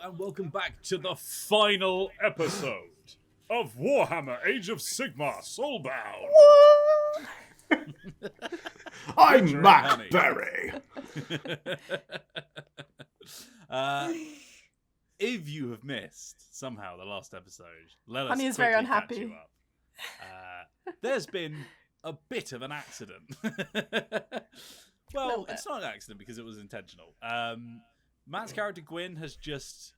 and welcome back to the final episode of Warhammer Age of Sigmar Soulbound. I'm Mac Berry. If you have missed somehow the last episode, let us Honey is very quickly catch unhappy. you up. There's been a bit of an accident. Well, it's not an accident because it was intentional. Matt's character Gwyn has just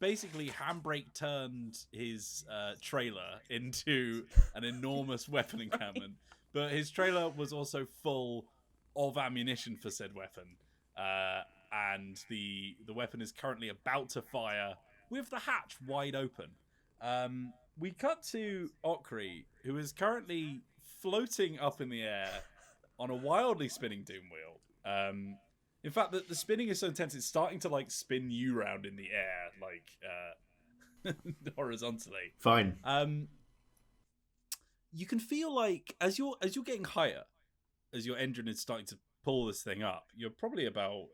basically handbrake turned his trailer into an enormous weapon encampment, but his trailer was also full of ammunition for said weapon, and the weapon is currently about to fire with the hatch wide open. We cut to Okri, who is currently floating up in the air on a wildly spinning doom wheel. In fact, the spinning is so intense, it's starting to like spin you round in the air, like horizontally. Fine. You can feel like as you're getting higher, as your engine is starting to pull this thing up, you're probably about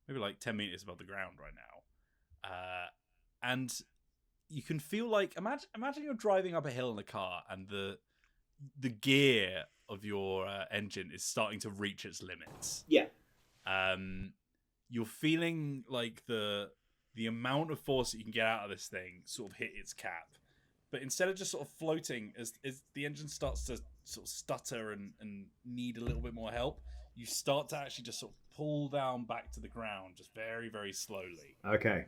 maybe like 10 meters above the ground right now, and you can feel like imagine you're driving up a hill in a car, and the gear of your engine is starting to reach its limits. Yeah. You're feeling like the amount of force that you can get out of this thing sort of hit its cap. But instead of just sort of floating, as the engine starts to sort of stutter and need a little bit more help, you start to actually just sort of pull down back to the ground, just very, very slowly. Okay.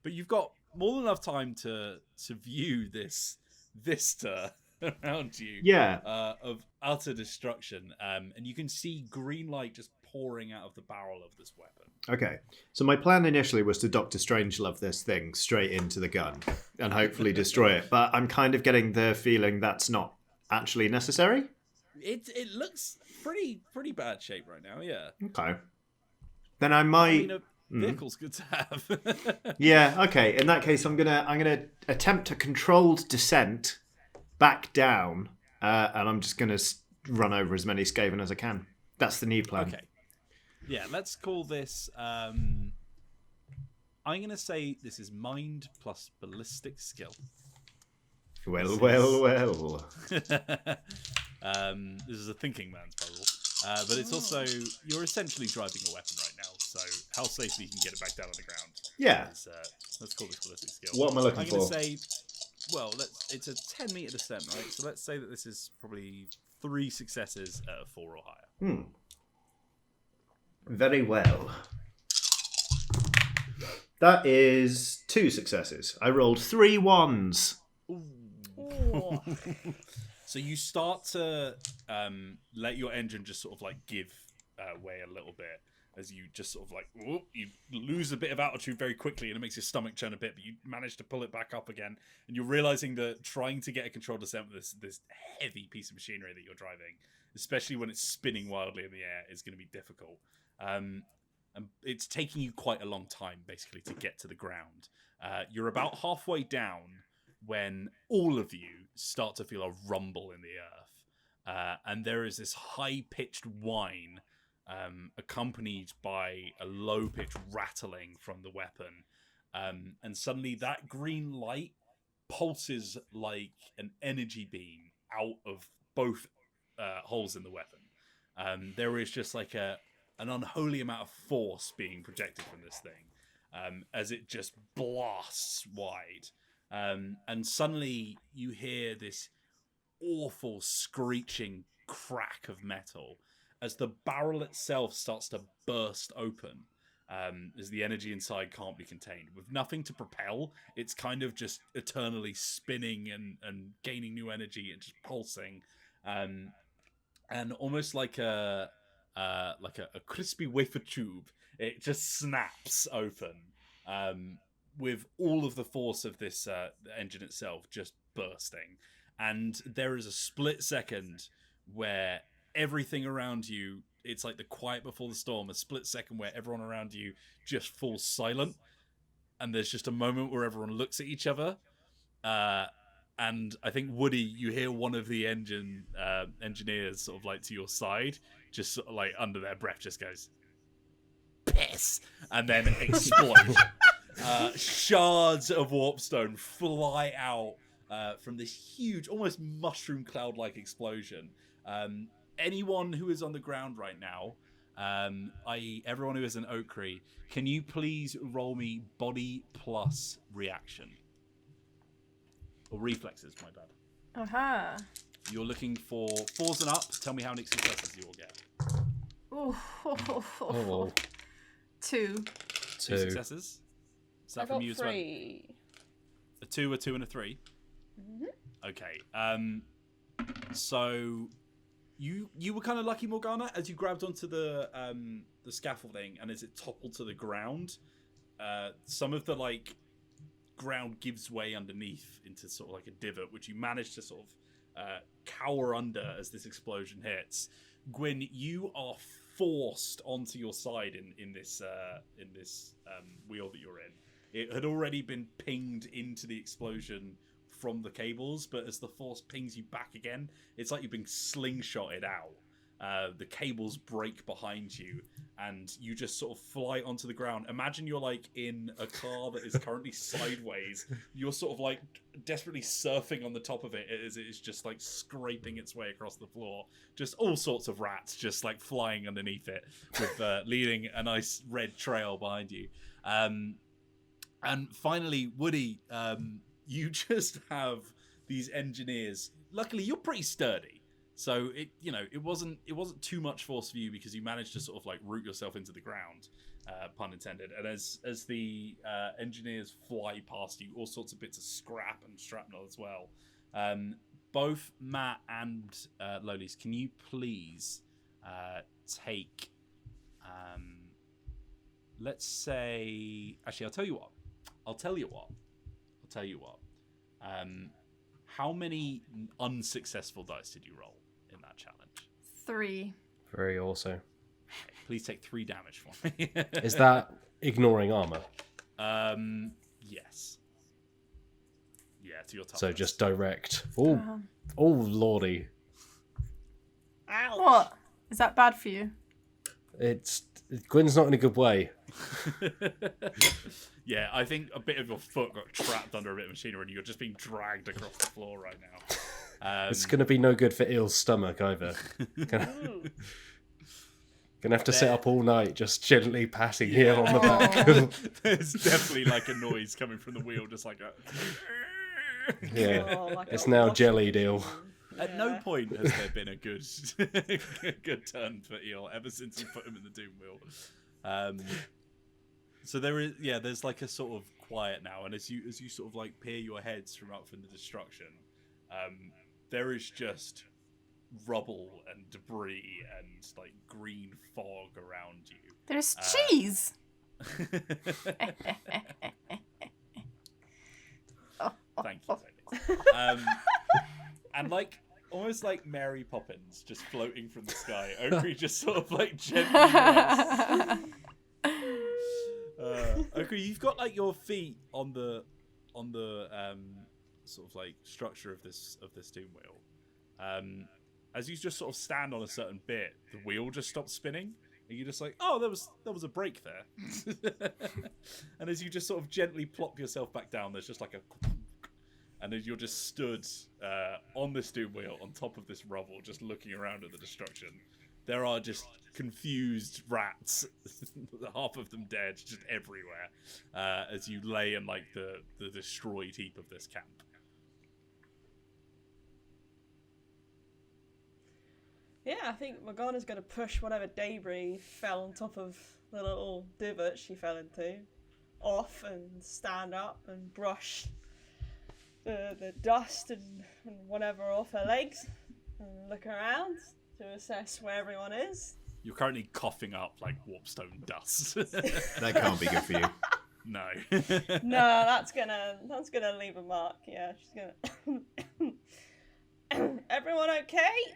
But you've got more than enough time to view this vista around you, of utter destruction, and you can see green light just pouring out of the barrel of this weapon. Okay. So my plan initially was to Doctor Strangelove this thing straight into the gun and hopefully destroy it, but I'm kind of getting the feeling that's not actually necessary. It looks pretty bad shape right now. Yeah. Okay. Then I might. I mean, a vehicle's good to have. Yeah. Okay. In that case, I'm gonna attempt a controlled descent back down, and I'm just gonna run over as many Skaven as I can. That's the new plan. Okay. Yeah, let's call this. I'm gonna say this is mind plus ballistic skill. Well. This is a thinking man's puzzle, but it's also you're essentially driving a weapon right now. So how safely you can get it back down on the ground? Yeah. Let's call this ballistic skill. What am I looking I'm for? gonna say. Well, it's a 10-meter descent, right? So let's say that this is probably 3 successes at a 4 or higher. Very well. That is 2 successes. I rolled 3 ones. So you start to let your engine just sort of like give way a little bit as you just sort of like you lose a bit of altitude very quickly, and it makes your stomach churn a bit, but you manage to pull it back up again, and you're realizing that trying to get a controlled descent with this heavy piece of machinery that you're driving, especially when it's spinning wildly in the air, is going to be difficult. And it's taking you quite a long time basically to get to the ground. You're about halfway down when all of you start to feel a rumble in the earth, and there is this high-pitched whine accompanied by a low-pitched rattling from the weapon, and suddenly that green light pulses like an energy beam out of both holes in the weapon. There is just like an unholy amount of force being projected from this thing, as it just blasts wide, and suddenly you hear this awful screeching crack of metal as the barrel itself starts to burst open, as the energy inside can't be contained. With nothing to propel, it's kind of just eternally spinning and gaining new energy and just pulsing, and almost like a crispy wafer tube, it just snaps open, with all of the force of this engine itself just bursting. And there is a split second where everything around you, it's like the quiet before the storm, a split second where everyone around you just falls silent, and there's just a moment where everyone looks at each other, and I think Woody, you hear one of the engineers sort of like to your side, just sort of like under their breath just goes, piss, and then explode. Shards of warpstone fly out from this huge, almost mushroom cloud-like explosion. Anyone who is on the ground right now, i.e. everyone who is an Okri, can you please roll me body plus reaction? Or reflexes, my bad. Aha. You're looking for 4s and up. Tell me how many successes you will get. Oh. 2. 2 successes. Is that I from got you as 3. well? A 2, a 2, and a 3? Mm-hmm. Okay. So you were kind of lucky, Morgana, as you grabbed onto the scaffolding, and as it toppled to the ground, some of the ground gives way underneath into sort of like a divot, which you managed to sort of cower under as this explosion hits. Gwyn, you are forced onto your side in this wheel that you're in. It had already been pinged into the explosion from the cables, but as the force pings you back again, it's like you've been slingshotted out. The cables break behind you, and you just sort of fly onto the ground. Imagine you're in a car that is currently sideways. You're sort of desperately surfing on the top of it as it is just scraping its way across the floor. Just all sorts of rats just flying underneath it, with leading a nice red trail behind you. And finally, Woody, you just have these engineers. Luckily, you're pretty sturdy. So it wasn't too much force for you, because you managed to sort of root yourself into the ground, pun intended. And as the engineers fly past you, all sorts of bits of scrap and shrapnel as well. Both Matt and Lolis, can you please take, let's say, actually, I'll tell you what. How many unsuccessful dice did you roll in that challenge? 3. 3 also. Okay, please take 3 damage for me. Is that ignoring armor? Yes. Yeah, to your toughness. So just direct. Oh, lordy. Ouch. What? Is that bad for you? Gwyn's not in a good way. Yeah, I think a bit of your foot got trapped under a bit of machinery, and you're just being dragged across the floor right now. It's going to be no good for Eel's stomach either. Gonna have to sit up all night just gently patting Eel on the back. There's definitely a noise coming from the wheel, just like a... Yeah, Oh, it's now jellied Eel. At no point has there been a good good turn for Eel ever since you put him in the Doom Wheel. So there's a sort of quiet now, and as you sort of peer your heads from the destruction, there is just rubble and debris and green fog around you. There's cheese. Thank you, Tony. And almost like Mary Poppins, just floating from the sky, Okri just sort of gently rests. Okri, you've got your feet on the sort of structure of this doom wheel. As you just sort of stand on a certain bit, the wheel just stops spinning, and you're just oh, there was a break there. And as you just sort of gently plop yourself back down, there's just a, and as you're just stood on this doom wheel on top of this rubble, just looking around at the destruction. There are just confused rats, half of them dead, just everywhere, as you lay in the destroyed heap of this camp. Yeah, I think Morgana's going to push whatever debris fell on top of the little divot she fell into off, and stand up and brush the dust and whatever off her legs, and look around to assess where everyone is. You're currently coughing up warpstone dust. That can't be good for you. No. No, that's gonna leave a mark. Yeah, she's gonna. Everyone okay?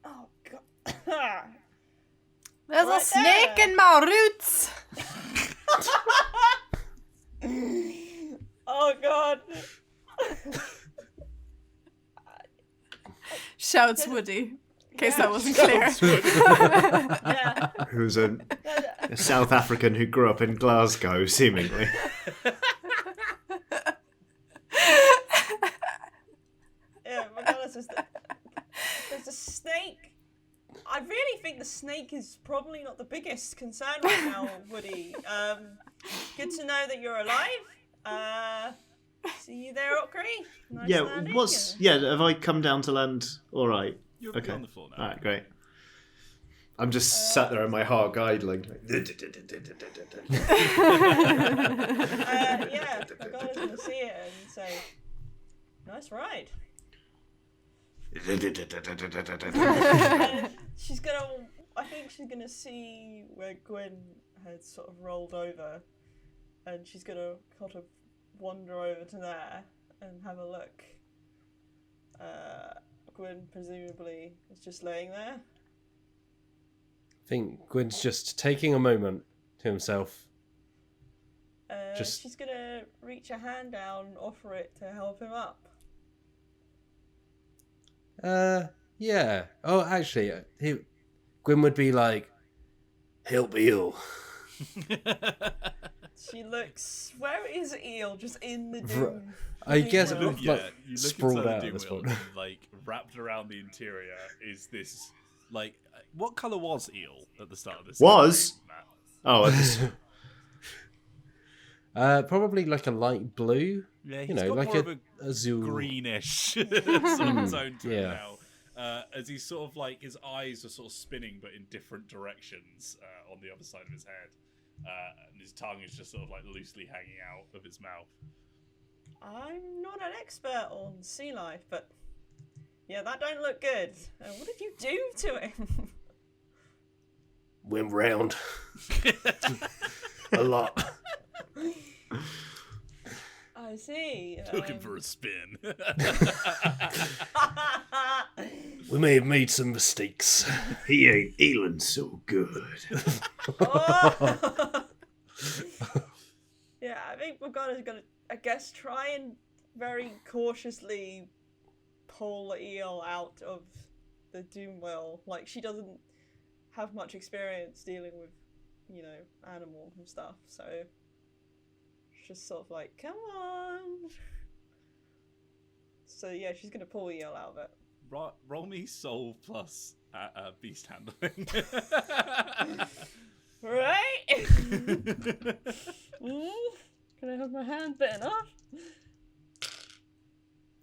Oh god. There's Right a snake there. in my roots. Oh god. Shouts Woody. In case that wasn't clear. Yeah. Who's a A South African who grew up in Glasgow, seemingly. Yeah, regardless, there's a snake. I really think the snake is probably not the biggest concern right now, Woody. Good to know that you're alive. See you there, Okri. Nice landing. Have I come down to land all right? You're Okay. on the floor now. All right, great. I'm just sat there in my heart idling. Yeah, Morgana's gonna see it and say, nice ride. She's gonna, I think she's gonna see where Gwyn had sort of rolled over, and she's gonna kind of wander over to there and have a look. Gwyn presumably is just laying there. I think Gwyn's just taking a moment to himself. She's gonna reach a hand down, offer it to help him up. Yeah. Oh, actually, Gwyn would be like, help Eel. She looks. Where is Eel? Just in the doom. I guess Doom it world. like You look sprawled inside out the at this doom point. wheel, and, like wrapped around the interior is this like what colour was Eel at the start of this? Was? Matt? Oh, Probably like a light blue. Yeah, he's You know, got like more of a a azul. greenish sort of tone to it yeah. now. As he's sort of like his eyes are sort of spinning, but in different directions on the other side of his head, and his tongue is just sort of like loosely hanging out of his mouth. I'm not an expert on sea life, but yeah, that don't look good. What did you do to him? Went round. A lot. I see. Took him for a spin. We may have made some mistakes. he ain't Elan so good. Oh! Yeah, I think Morgana's gonna, I guess, try and very cautiously pull the eel out of the doom well. Like, she doesn't have much experience dealing with, you know, animals and stuff, so she's just sort of like, come on. So yeah, she's gonna pull the eel out of it. Roll me soul plus beast handling. Right? Can I have my hand bitten off?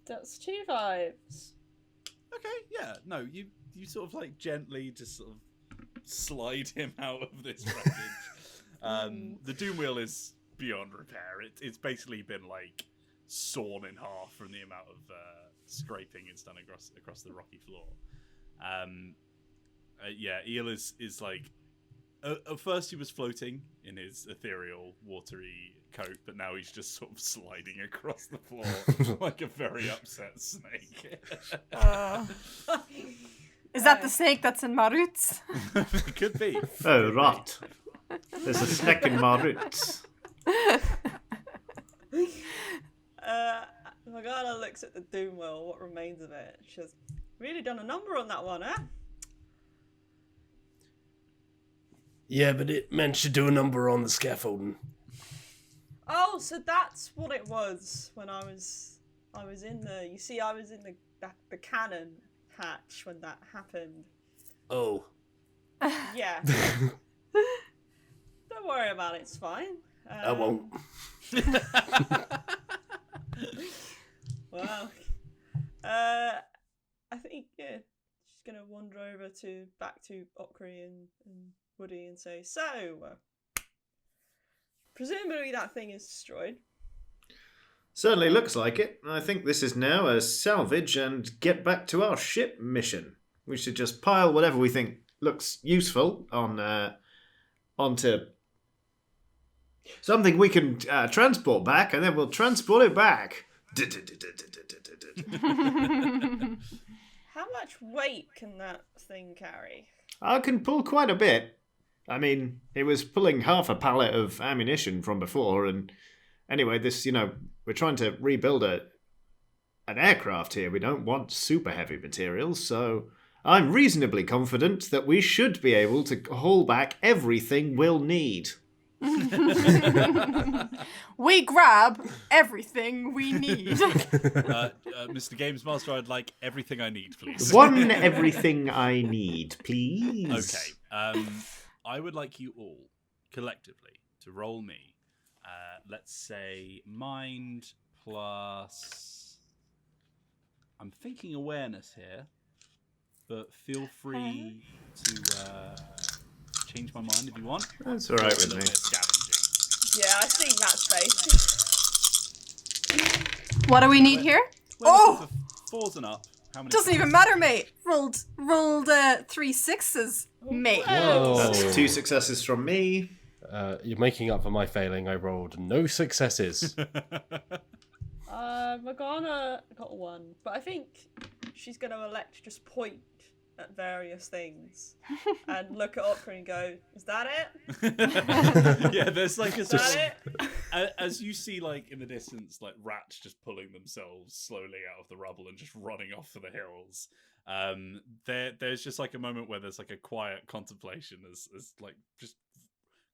That's 2 5s. Okay, yeah, no, you sort of like gently just sort of slide him out of this wreckage. The doom wheel is beyond repair. It's basically been like sawn in half from the amount of scraping it's done across the rocky floor. Yeah, Eel is like at first he was floating in his ethereal watery coat, but now he's just sort of sliding across the floor like a very upset snake. Is that the snake that's in Marut's? It could be. Oh, right. There's a snake in my roots. Morgana looks at the doom wheel, what remains of it. She says, really done a number on that one, huh? Yeah, but it managed to do a number on the scaffolding. Oh, so that's what it was when I was in the. You see, I was in the cannon hatch when that happened. Oh. Yeah. Don't worry about it. It's fine. I won't. Well, I think she's gonna wander over back to Okri and Woody and say, so. Presumably that thing is destroyed. Certainly looks like it. I think this is now a salvage and get back to our ship mission. We should just pile whatever we think looks useful onto something we can transport back, and then we'll transport it back. How much weight can that thing carry? I can pull quite a bit. I mean, it was pulling half a pallet of ammunition from before, and anyway, this, we're trying to rebuild an aircraft here. We don't want super heavy materials, so I'm reasonably confident that we should be able to haul back everything we'll need. We grab everything we need. Mr. Games Master, I'd like everything I need, please. One everything I need, please. Okay. I would like you all, collectively, to roll me, let's say, mind plus... I'm thinking awareness here, but feel free to change my mind if you want. That's all right A with little me. bit of scavenging. Yeah, I think that's safe. What do we need here? We're Oh! looking for 4s and up. How many? Doesn't even matter, mate. Rolled 3 6s, mate. Whoa. That's 2 successes from me. You're making up for my failing. I rolled no successes. Morgana got 1, but I think she's going to elect to just point at various things and look at Okra and go, "Is that it? Yeah, there's like a Is sort that of, it?" as you see, like in the distance, like rats just pulling themselves slowly out of the rubble and just running off for the hills. There's just like a moment where there's like a quiet contemplation as like just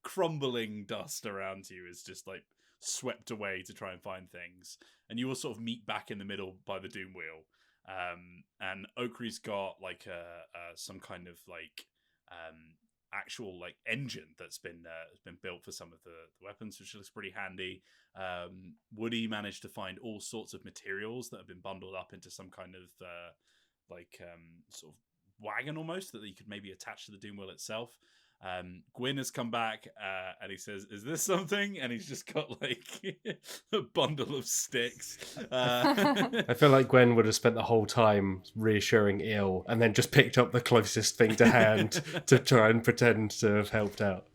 crumbling dust around you is just like swept away to try and find things, and you will sort of meet back in the middle by the doom wheel. And Okri's got like some kind of like actual like engine that's been built for some of the weapons, which looks pretty handy. Woody managed to find all sorts of materials that have been bundled up into some kind of sort of wagon almost that you could maybe attach to the doom wheel itself. Gwyn has come back and he says, "Is this something?" And he's just got like a bundle of sticks. I feel like Gwen would have spent the whole time reassuring Il and then just picked up the closest thing to hand to try and pretend to have helped out.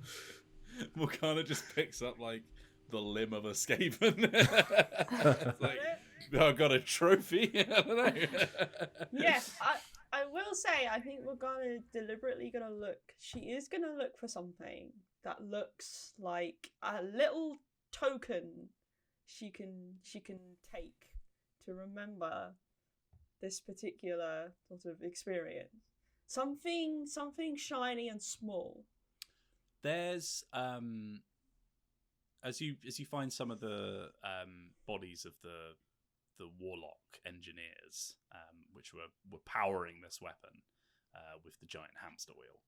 Morgana just picks up like the limb of a Skaven. Like, "Oh, I got a trophy." I don't know. Yes, I will say, I think Morgana is deliberately going to look. She is going to look for something that looks like a little token she can take to remember this particular sort of experience. Something shiny and small. There's as you find some of the bodies of the warlock engineers, which were powering this weapon with the giant hamster wheel.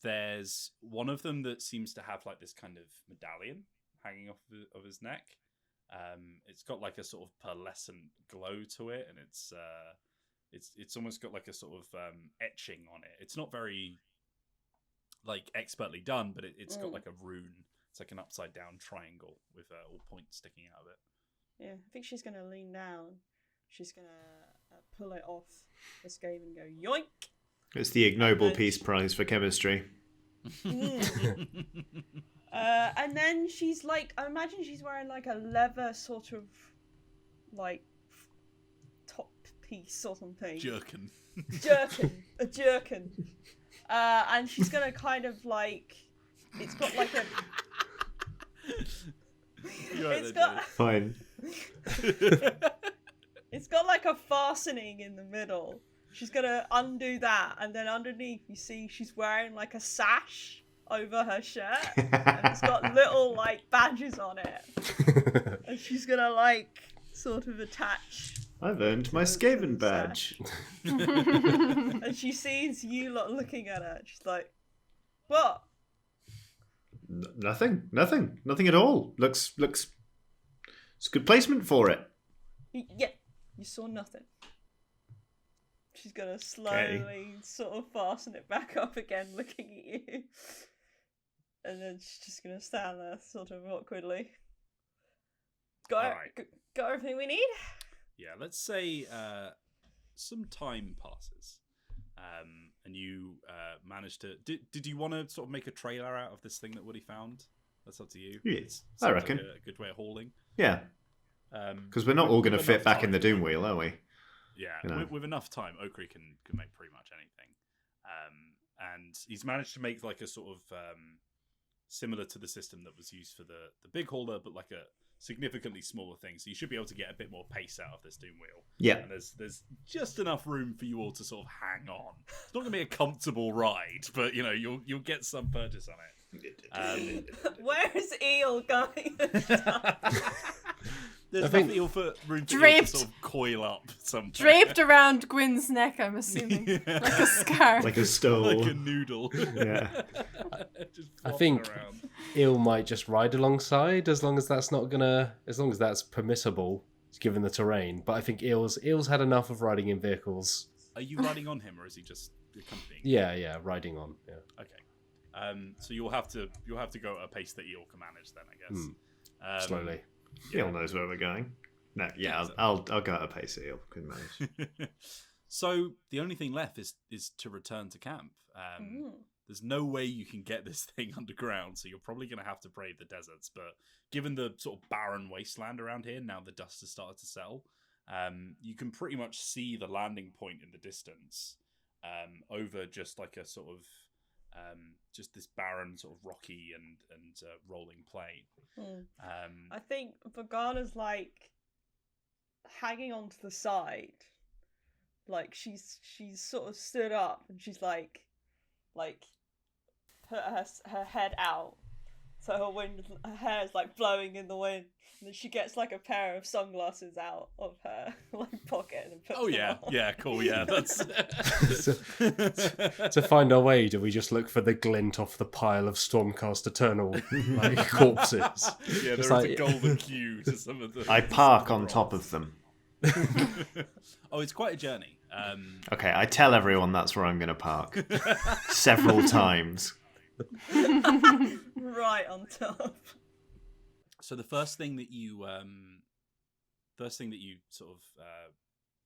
There's one of them that seems to have like this kind of medallion hanging off of his neck. It's got like a sort of pearlescent glow to it, and it's almost got like a sort of etching on it. It's not very like expertly done, but it's got like a rune. It's like an upside down triangle with all points sticking out of it. Yeah, I think she's going to lean down. She's going to pull it off the scale and go, yoink! It's the ignoble peace prize for chemistry. And then she's like, I imagine she's wearing like a leather sort of like top piece or something. Jerkin. A jerkin. And she's going to kind of like, it's got like a... It's got... Fine. It's got like a fastening in the middle. She's gonna undo that, and then underneath you see she's wearing like a sash over her shirt, and it's got little like badges on it. And she's gonna like sort of attach. I've earned my Skaven badge. And she sees you lot looking at her. She's like, "What?" Nothing at all. Looks. It's a good placement for it. Yeah, you saw nothing. She's gonna slowly sort of fasten it back up again, looking at you. And then she's just gonna stand there sort of awkwardly. Got everything we need? Yeah, let's say some time passes. And you managed to... Did you want to sort of make a trailer out of this thing that Woody found? That's up to you. Yeah, It's I reckon. like a good way of hauling. Yeah. Because we're not all going to fit back in the Doom Wheel, are we? Yeah, You know. with enough time, Okri can make pretty much anything. And he's managed to make like a sort of similar to the system that was used for the big hauler, but like a significantly smaller thing. So you should be able to get a bit more pace out of this doom wheel. Yeah. And there's just enough room for you all to sort of hang on. It's not going to be a comfortable ride, but you'll get some purchase on it. Where's Eel going? There's I think- enough for room for you Draped. to sort of coil up somewhere. Draped around Gwyn's neck, I'm assuming. Like a scarf. Like a stole. Like a noodle. Yeah. Just I flopping think around. Eel might just ride alongside as long as that's permissible given the terrain. But I think Eel's had enough of riding in vehicles. Are you riding on him, or is he just accompanying? Yeah, riding on. Yeah. Okay. So you'll have to go at a pace that Eel can manage then, I guess. Slowly. Eel knows where we're going. No, yeah, I'll go at a pace that Eel can manage. So the only thing left is to return to camp. There's no way you can get this thing underground, so you're probably going to have to brave the deserts. But given the sort of barren wasteland around here, now the dust has started to settle, you can pretty much see the landing point in the distance over just like a sort of just this barren sort of rocky and rolling plain. I think Vagana's like hanging onto the side, like she's sort of stood up and she's like put her head out, so her hair's like blowing in the wind, and then she gets like a pair of sunglasses out of her like pocket and puts them on. Yeah, cool, yeah, that's To find our way, do we just look for the glint off the pile of Stormcast Eternal corpses? Yeah, Just there is a golden queue to some of the. I park on top of them. Oh, it's quite a journey. Okay, I tell everyone that's where I'm going to park. Several times. Right on top. So the first thing that you sort of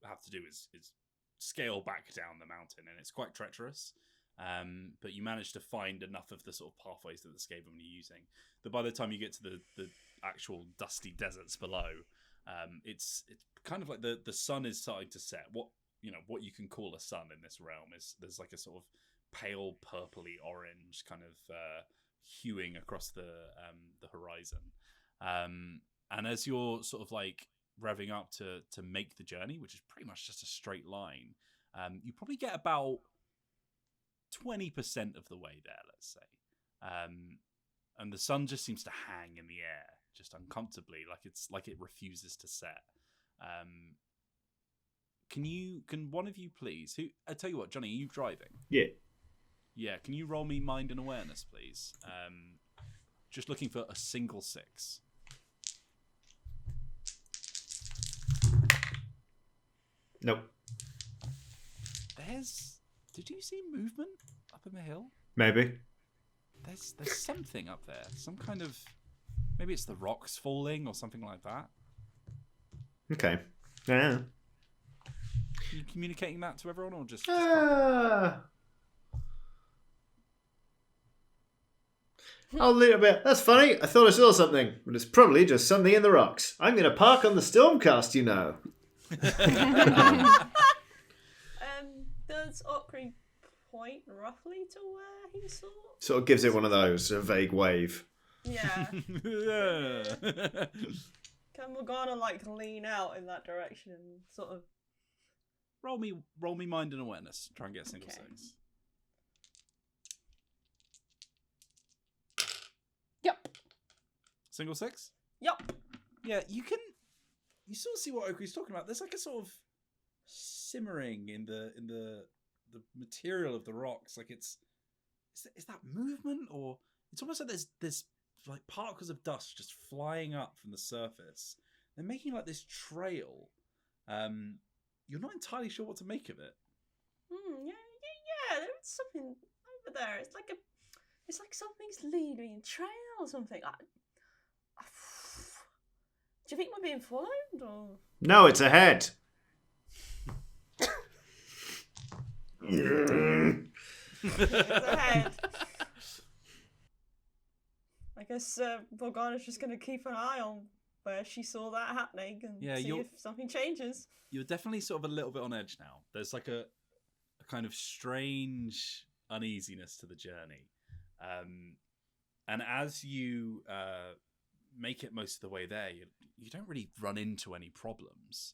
have to do is scale back down the mountain, and it's quite treacherous. But you manage to find enough of the sort of pathways that the Skaven are using that by the time you get to the actual dusty deserts below, it's kind of like the sun is starting to set. What you can call a sun in this realm is there's like a sort of pale purpley orange kind of hewing across the horizon. And as you're sort of like revving up to make the journey, which is pretty much just a straight line, you probably get about 20% of the way there, let's say. And the sun just seems to hang in the air, just uncomfortably, like it refuses to set. Can one of you please? I tell you what, Johnny, are you driving? Yeah. Yeah. Can you roll me mind and awareness, please? Just looking for a single 6. Nope. Did you see movement up in the hill? Maybe. There's something up there. Some kind of, maybe it's the rocks falling or something like that. Okay. Yeah. Are you communicating that to everyone, or just? I'll leave it a bit. That's funny. I thought I saw something, but it's probably just something in the rocks. I'm going to park on the Stormcast, you know. Does Okri point roughly to where he saw? Sort of gives it one of those, a vague wave. Yeah. Yeah. Can Morgana like lean out in that direction and sort of? roll me mind and awareness. Try and get a single Okay. 6. Yep. Single 6? Yup. Yeah, you sort of see what Oakley's talking about. There's like a sort of simmering in the material of the rocks. Like is that movement, or it's almost like there's like particles of dust just flying up from the surface. They're making like this trail. You're not entirely sure what to make of it. Yeah. There's something over there. It's like something's leading a trail or something. Do you think we're being followed, or? No, it's ahead. It's ahead. I guess Morgana's just going to keep an eye on where she saw that happening and see if something changes. You're definitely sort of a little bit on edge now. There's like a kind of strange uneasiness to the journey. And as you make it most of the way there, you don't really run into any problems.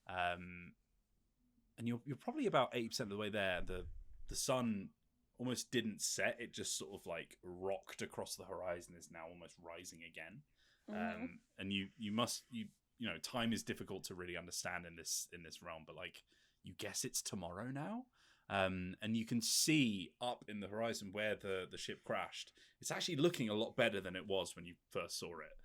And you're probably about 80% of the way there. The sun almost didn't set; it just sort of like rocked across the horizon, is now almost rising again. And you know, time is difficult to really understand in this realm, but like you guess it's tomorrow now. And you can see up in the horizon where the ship crashed. It's actually looking a lot better than it was when you first saw it.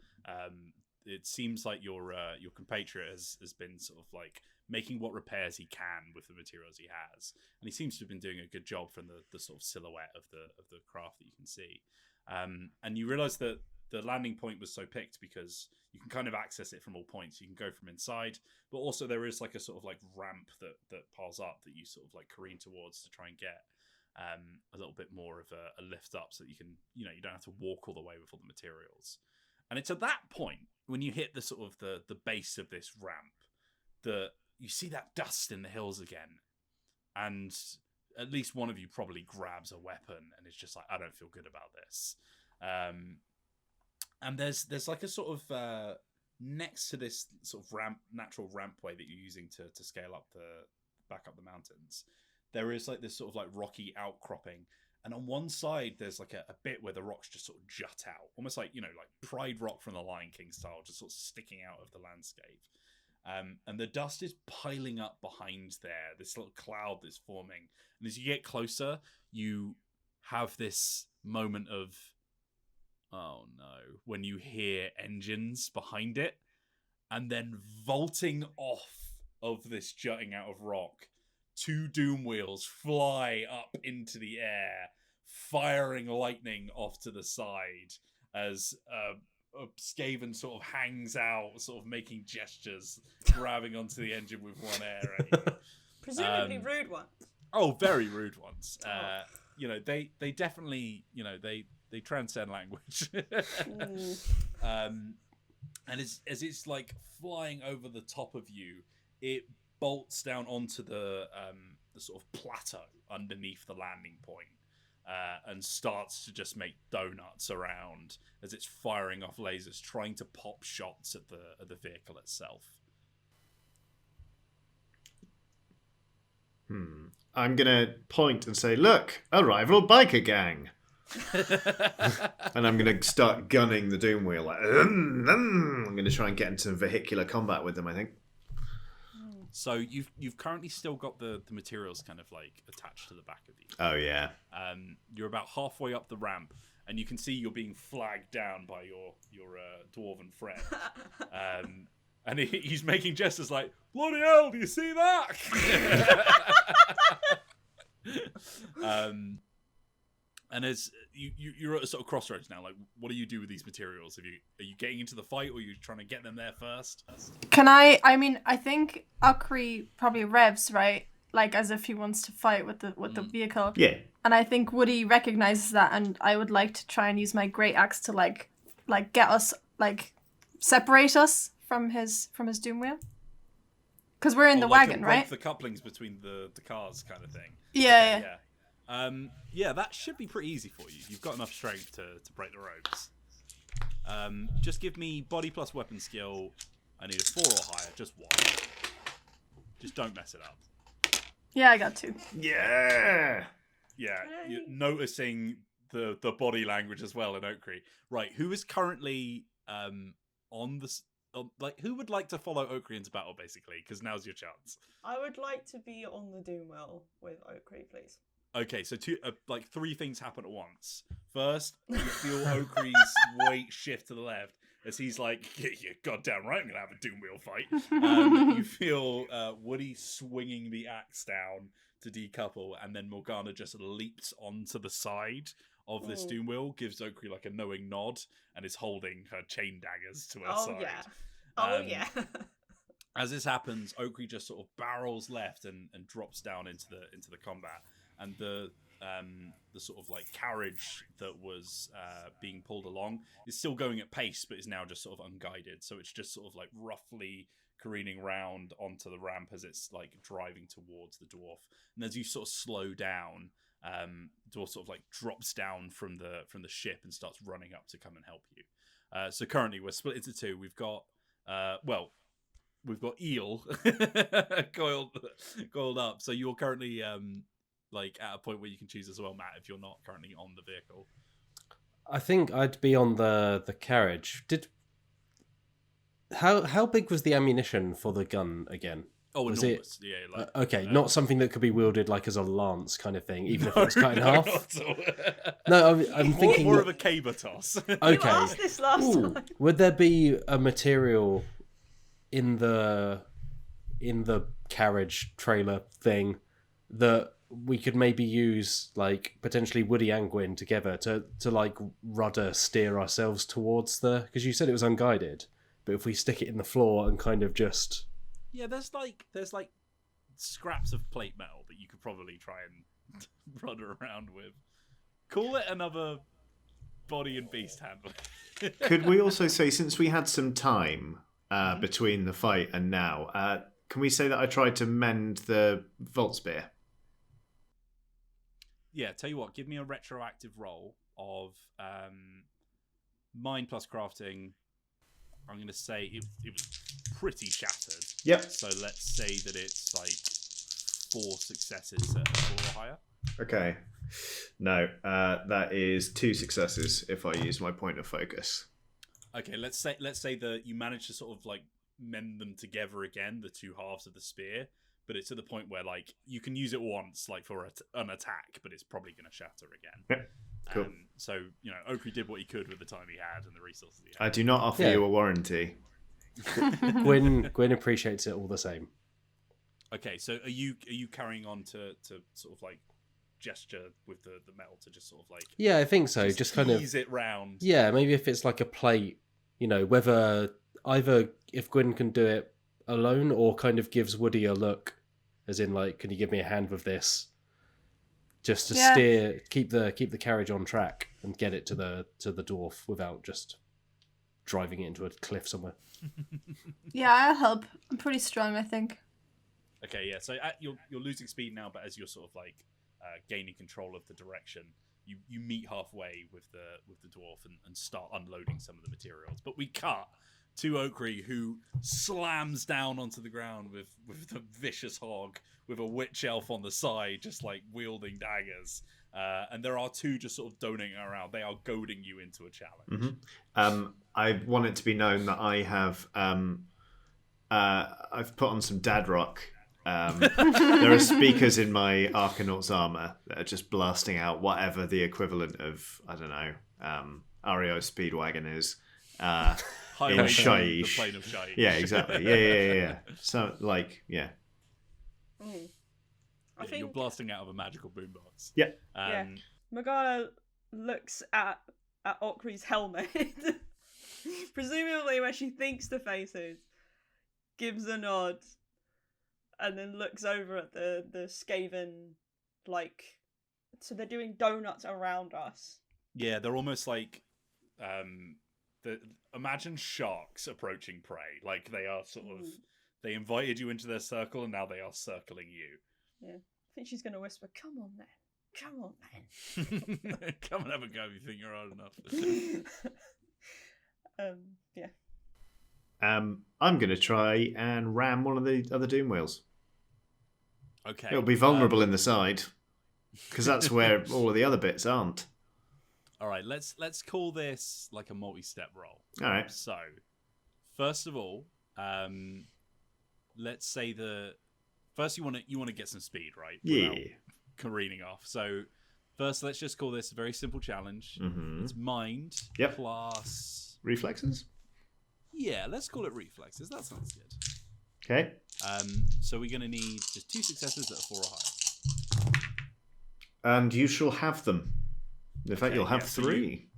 It seems like your compatriot has been sort of like making what repairs he can with the materials he has, and he seems to have been doing a good job from the sort of silhouette of the craft that you can see. And you realise that the landing point was so picked because you can kind of access it from all points. You can go from inside, but also there is like a sort of like ramp that piles up that you sort of like careen towards to try and get a little bit more of a lift up, so that you can, you know, you don't have to walk all the way with all the materials. And it's at that point when you hit the sort of the base of this ramp that you see that dust in the hills again, and at least one of you probably grabs a weapon and is just like, I don't feel good about this. And there's like a sort of next to this sort of natural rampway that you're using to scale up back up the mountains, there is like this sort of like rocky outcropping. And on one side, there's like a bit where the rocks just sort of jut out, almost like, you know, like Pride Rock from the Lion King style, just sort of sticking out of the landscape. And the dust is piling up behind there, this little cloud that's forming. And as you get closer, you have this moment of, oh no, when you hear engines behind it, and then vaulting off of this jutting out of rock, 2 doom wheels fly up into the air, firing lightning off to the side as Skaven sort of hangs out, sort of making gestures, grabbing onto the engine with one arrow. Presumably rude ones. Oh, very rude ones. You know, they definitely, you know, they transcend language. And as it's like flying over the top of you, it bolts down onto the sort of plateau underneath the landing point, and starts to just make donuts around as it's firing off lasers, trying to pop shots at the vehicle itself. I'm gonna point and say, "Look, a rival biker gang." And I'm going to start gunning the doom wheel. Like, I'm going to try and get into vehicular combat with them, I think. So you've currently still got the materials kind of like attached to the back of you. Oh, yeah. You're about halfway up the ramp, and you can see you're being flagged down by your dwarven friend. And he's making gestures like, bloody hell, do you see that? And as you're at a sort of crossroads now, like, what do you do with these materials? Are you getting into the fight, or are you trying to get them there first? Can I mean, I think Akri probably revs, right? Like, as if he wants to fight with the vehicle. Yeah. And I think Woody recognizes that, and I would like to try and use my great axe to like get us, like, separate us from his doom wheel. Because we're in the wagon, right? The couplings between the cars, kind of thing. Yeah. Yeah, that should be pretty easy for you. You've got enough strength to break the ropes. Just give me body plus weapon skill. I need a 4 or higher, just 1. Just don't mess it up. Yeah, I got 2. Yeah. Yeah, you're noticing the body language as well in Oaktree. Right, who is currently on the... like, who would like to follow Oaktree into battle, basically? Because now's your chance. I would like to be on the doom wheel with Oaktree, please. Okay, so 3 things happen at once. First, you feel Oaktree's weight shift to the left as he's like, "You're goddamn right, I'm gonna have a doom wheel fight." You feel Woody swinging the axe down to decouple, and then Morgana just leaps onto the side of this doom wheel, gives Oaktree like a knowing nod, and is holding her chain daggers to her side. Yeah. As this happens, Oaktree just sort of barrels left and drops down into the combat. And the sort of like carriage that was being pulled along is still going at pace, but is now just sort of unguided. So it's just sort of like roughly careening round onto the ramp as it's like driving towards the dwarf. And as you sort of slow down, dwarf sort of like drops down from the ship and starts running up to come and help you. So currently we're split into two. We've got Eel coiled up. So you're currently like at a point where you can choose as well, Matt, if you're not currently on the vehicle. I think I'd be on the carriage. How big was the ammunition for the gun again? Oh, was enormous. Yeah. Like, okay, not something that could be wielded like as a lance kind of thing, even if it was cut in no, half. not at all. No, I'm thinking more of a caber toss. Okay. You asked this last time. Would there be a material in the carriage trailer thing that we could maybe use, like potentially Woody and Gwyn together to like rudder steer ourselves towards because you said it was unguided, but if we stick it in the floor and kind of just there's like scraps of plate metal that you could probably try and rudder around with. Call it another body and beast handling. Could we also say, since we had some time between the fight and now, can we say that I tried to mend the Vault Spear? Yeah, tell you what, give me a retroactive roll of mine plus crafting. I'm going to say it was pretty shattered. Yep. So let's say that it's like 4 successes at 4 or higher. Okay. No, that is 2 successes if I use my point of focus. Okay, let's say that you manage to sort of like mend them together again, the 2 halves of the spear, but it's to the point where like you can use it once, like for an attack, but it's probably going to shatter again. Yep. Cool. So Oakley did what he could with the time he had and the resources he had. I do not offer you a warranty. Gwyn appreciates it all the same. Okay, so are you carrying on to sort of like gesture with the metal to just sort of like I think so, just kind of ease it round? Maybe if it's like a plate, whether either if Gwyn can do it alone or kind of gives Woody a look, as in like, can you give me a hand with this, just to steer, keep the carriage on track and get it to the dwarf without just driving it into a cliff somewhere. Yeah, I'll help. I'm pretty strong, I think. Okay, yeah. So you're losing speed now, but as you're sort of like gaining control of the direction, you meet halfway with the dwarf and start unloading some of the materials. But we cut to Oakley, who slams down onto the ground with the vicious hog, with a witch elf on the side, just like wielding daggers. And there are 2 just sort of donating around. They are goading you into a challenge. Mm-hmm. I want it to be known that I have I've put on some dad rock. There are speakers in my Arcanauts armor that are just blasting out whatever the equivalent of, I don't know, REO Speedwagon is. Highway in to Shyish. the plane of Shyish. Yeah, exactly. Yeah. So, like, yeah. I think you're blasting out of a magical boombox. Yeah. Morgana looks at Oakley's helmet, presumably where she thinks the face is, gives a nod, and then looks over at the Skaven, like, so they're doing donuts around us. Yeah, they're almost like imagine sharks approaching prey. Like they are sort of, they invited you into their circle and now they are circling you. Yeah, I think she's going to whisper, "Come on then, come on then." Come and have a go if you think you're hard enough. Yeah. I'm going to try and ram one of the other Doom Wheels. Okay. It'll be vulnerable in the side, because that's where all of the other bits aren't. All right, let's call this like a multi-step roll. All right. So, first of all, let's say first you want to get some speed, right? Yeah. Without careening off. So, first, let's just call this a very simple challenge. Mm-hmm. It's mind plus reflexes. Yeah, let's call it reflexes. That sounds good. Okay. So we're gonna need just 2 successes that are 4 or higher. And you shall have them. In fact, you'll have so 3.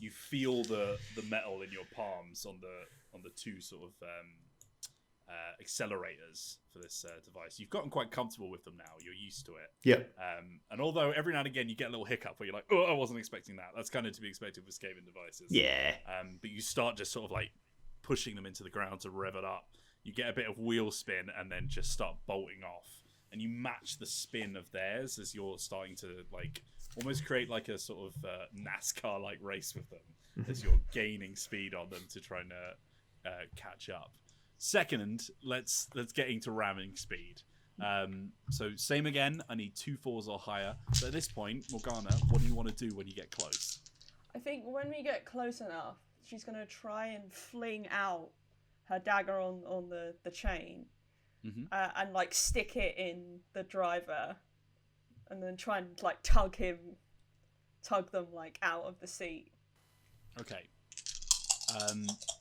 You feel the metal in your palms on the 2 sort of accelerators for this device. You've gotten quite comfortable with them now. You're used to it. Yep. And although every now and again you get a little hiccup where you're like, "Oh, I wasn't expecting that." That's kind of to be expected with Skaven devices. Yeah. But you start just sort of like pushing them into the ground to rev it up. You get a bit of wheel spin and then just start bolting off. and you match the spin of theirs as you're starting to like almost create like a sort of NASCAR like race with them as you're gaining speed on them to try and catch up. Second, let's get into ramming speed. So same again. I need 2 4s or higher. So at this point, Morgana, what do you want to do when you get close? I think when we get close enough, she's going to try and fling out her dagger on the chain and like stick it in the driver and then try and like tug them like out of the seat. Okay.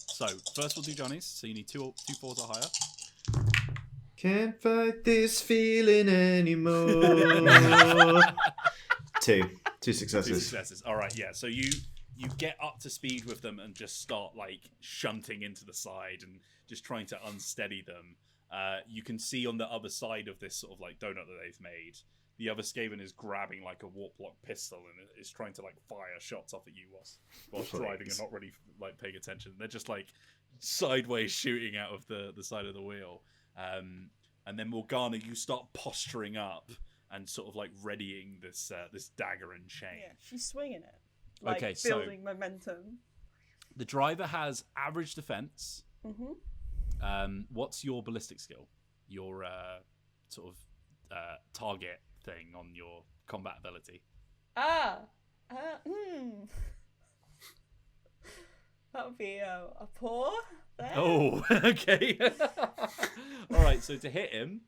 So first we'll do Johnny's. So you need 2 4s or higher. Can't fight this feeling anymore. 2 successes. 2 successes. All right, yeah. So you get up to speed with them and just start like shunting into the side and just trying to unsteady them. You can see on the other side of this sort of like donut that they've made, the other Skaven is grabbing like a warp-lock pistol and is trying to like fire shots off at you whilst driving and not really like paying attention. They're just like sideways shooting out of the side of the wheel. And then Morgana, you start posturing up and sort of like readying this dagger and chain. Yeah, she's swinging it. Like, okay, building momentum. The driver has average defense. Mm-hmm. What's your ballistic skill? Your sort of target thing on your combat ability? That would be a paw there. Oh, okay. All right, so to hit him,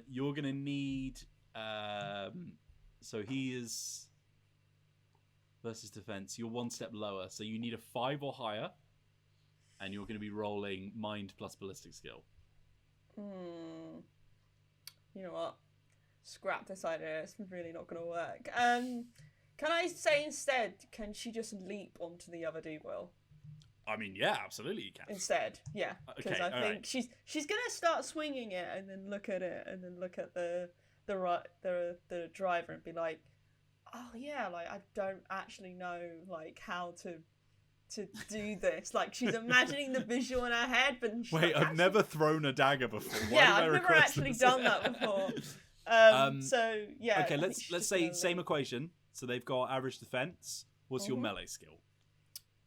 you're going to need... so he is... versus defense. You're 1 step lower, so you need a 5 or higher, and you're going to be rolling mind plus ballistic skill. You know what? Scrap this idea. It's really not going to work. Can I say instead, can she just leap onto the other D-Will? I mean, yeah, absolutely you can. Instead, yeah. Because Okay, I think right. she's going to start swinging it and then look at it and then look at the driver and be like, oh yeah, like I don't actually know like how to do this. Like she's imagining the visual in her head, but she's Wait, I've never thrown a dagger before. Why yeah, did I I've never request actually this? done that before. So yeah. Okay, I think let's she's say gonna same roll. equation. So they've got average defense. What's your melee skill?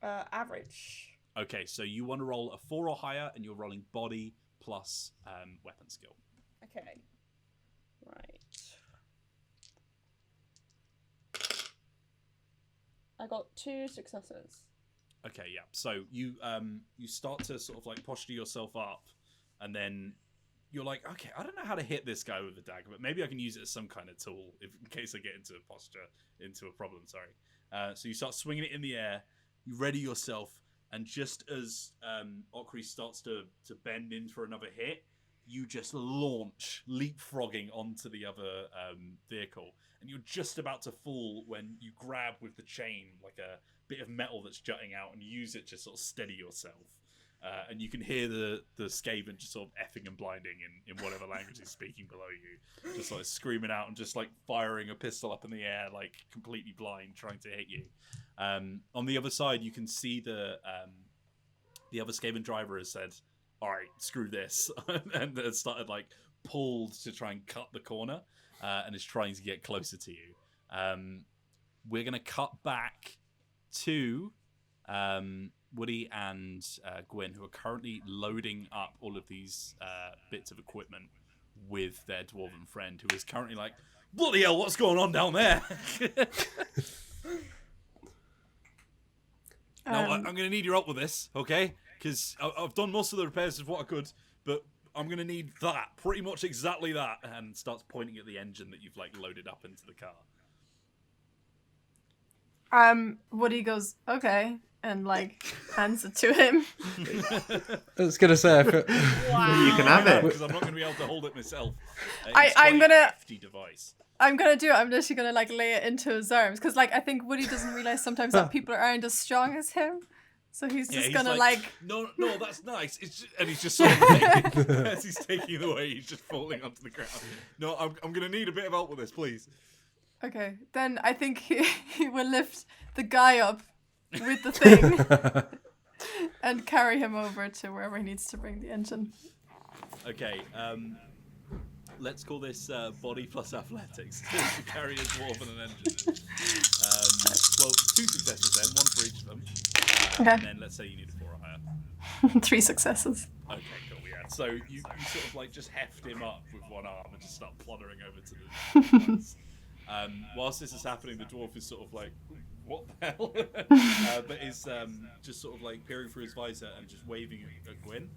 Average. Okay, so you want to roll a 4 or higher, and you're rolling body plus weapon skill. Okay. Right. I got 2 successes. Okay, yeah. So you start to sort of like posture yourself up, and then you're like, okay, I don't know how to hit this guy with a dagger, but maybe I can use it as some kind of tool in case I get into a problem. Sorry. So you start swinging it in the air. You ready yourself, and just as Okri starts to bend in for another hit, you just launch, leapfrogging onto the other vehicle, and you're just about to fall when you grab with the chain like a bit of metal that's jutting out and use it to sort of steady yourself. And you can hear the Skaven just sort of effing and blinding in whatever language is speaking below you, just like screaming out and just like firing a pistol up in the air, like completely blind, trying to hit you. On the other side, you can see the other Skaven driver has said, "All right, screw this," and has started like pulled to try and cut the corner, and is trying to get closer to you. We're gonna cut back to Woody and Gwyn, who are currently loading up all of these bits of equipment with their dwarven friend, who is currently like, bloody hell, what's going on down there? Now, I'm going to need your help with this, okay? Because I've done most of the repairs of what I could, but I'm going to need that, pretty much exactly that, and starts pointing at the engine that you've like loaded up into the car. Woody goes, okay, and like hands it to him. I was gonna say, Wow. You can have it. Because I'm not going to be able to hold it myself. I'm quite a gonna- hefty device. I'm gonna do it. I'm literally gonna like lay it into his arms because like I think Woody doesn't realize sometimes that people aren't as strong as him, so he's just he's gonna like no, that's nice. It's just, and he's just sort of like, as he's taking it away, he's just falling onto the ground. No, I'm going to need a bit of help with this, please. okay. Then I think he will lift the guy up with the thing and carry him over to wherever he needs to bring the engine. Okay, let's call this body plus athletics to carry a dwarf and an engine. Well, 2 successes then, 1 for each of them. Okay. And then let's say you need a 4 or higher. 3 successes. Okay, cool, yeah. So you sort of like just heft him up with one arm and just start ploddering over to the device. Whilst this is happening, the dwarf is sort of like, what the hell? But is just sort of like peering through his visor and just waving at Gwyn.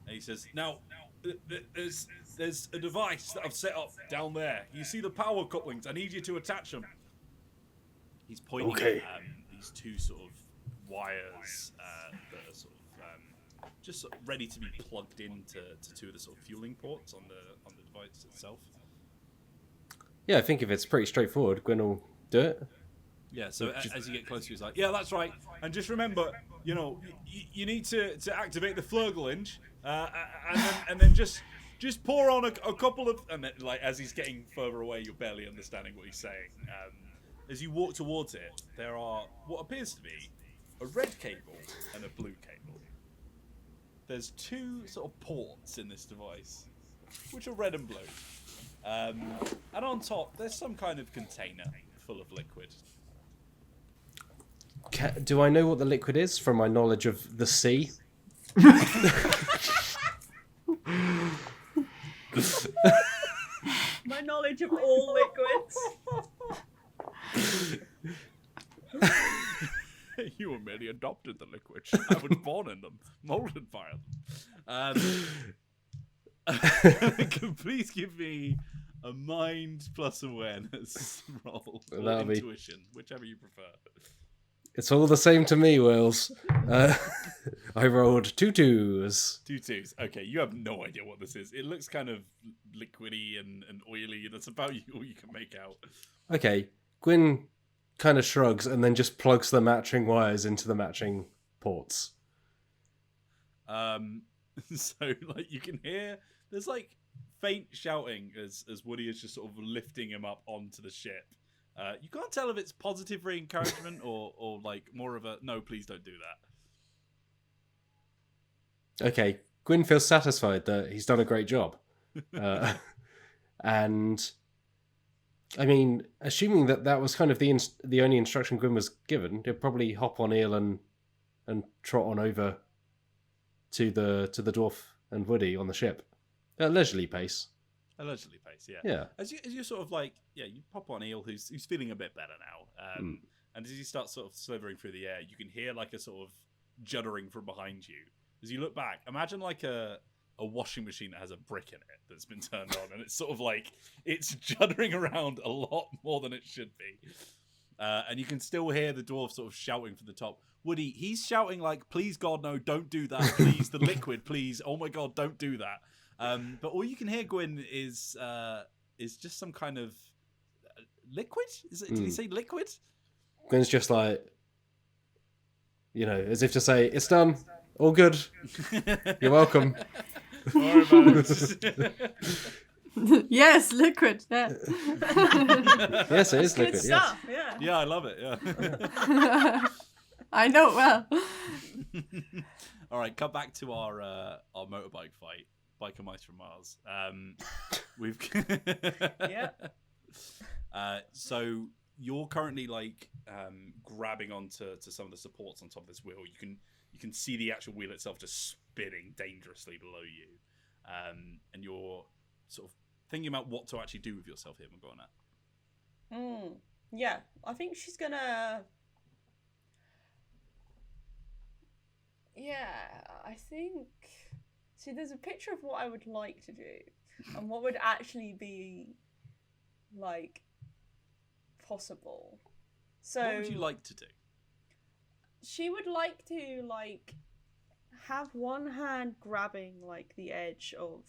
And he says, now, there's a device that I've set up down there. You see the power couplings? I need you to attach them. He's pointing at these 2 sort of wires that are sort of just sort of ready to be plugged into 2 of the sort of fueling ports on the device itself. Yeah, I think if it's pretty straightforward, Gwyn will do it. Yeah, so as you get closer, he's like, yeah, that's right. And just remember, you know, you need to activate the Flurglinge, and then just pour on a couple of... And then, like, as he's getting further away, you're barely understanding what he's saying. As you walk towards it, there are what appears to be a red cable and a blue cable. There's 2 sort of ports in this device, which are red and blue. And on top, there's some kind of container full of liquid. Do I know what the liquid is from my knowledge of the sea? My knowledge of all liquids. You were merely adopted the liquid. I was born in them, molded by them. Please give me a mind plus awareness roll or That'll be- intuition, whichever you prefer. It's all the same to me, Wills. I rolled 2 2s. 2 2s. Okay, you have no idea what this is. It looks kind of liquidy and oily. That's about all you can make out. Okay, Gwyn kind of shrugs and then just plugs the matching wires into the matching ports. So like you can hear there's like faint shouting as Woody is just sort of lifting him up onto the ship. You can't tell if it's positive re-encouragement or like more of a no, please don't do that. Okay, Gwyn feels satisfied that he's done a great job. And I mean, assuming that was kind of the only instruction Gwyn was given, he'd probably hop on Eel and trot on over to the dwarf and Woody on the ship at leisurely pace. A leisurely pace, yeah. Yeah. As you sort of like, you pop on Eel, who's feeling a bit better now. And as you start sort of slithering through the air, you can hear like a sort of juddering from behind you. As you look back, imagine like a washing machine that has a brick in it that's been turned on, and it's sort of like it's juddering around a lot more than it should be. And you can still hear the dwarf sort of shouting from the top. Woody, he's shouting like, please God, no, don't do that. Please, the liquid, please. Oh my God, don't do that. But all you can hear, Gwyn, is just some kind of liquid? Did he say liquid? Gwyn's just like, as if to say, it's done. All good. You're welcome. Sorry about it. Yes, liquid. Yeah. Yes, it is Good liquid. stuff, Yes. yeah. Yeah, I love it. Yeah. I know it well. All right, cut back to our motorbike fight. Biker mice from Mars. We've Yeah. So you're currently like grabbing onto some of the supports on top of this wheel. You can see the actual wheel itself just spinning dangerously below you, and you're sort of thinking about what to actually do with yourself here, Morgana. Yeah, I think she's gonna. Yeah, I think. See, there's a picture of what I would like to do, and what would actually be, like, possible. So. What would you like to do? She would like to, like, have one hand grabbing, like, the edge of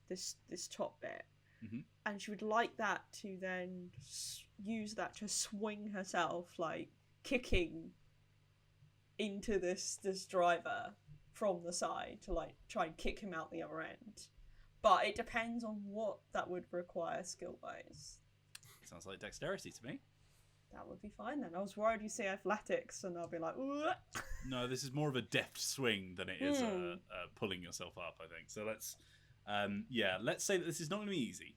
this top bit, and she would like that to then use that to swing herself, like, kicking into this driver from the side to, like, try and kick him out the other end. But it depends on what that would require skill-wise. Sounds like dexterity to me. That would be fine then. I was worried you say athletics and I'll be like, ooh. No, this is more of a deft swing than it is pulling yourself up, I think. So let's say that this is not going to be easy.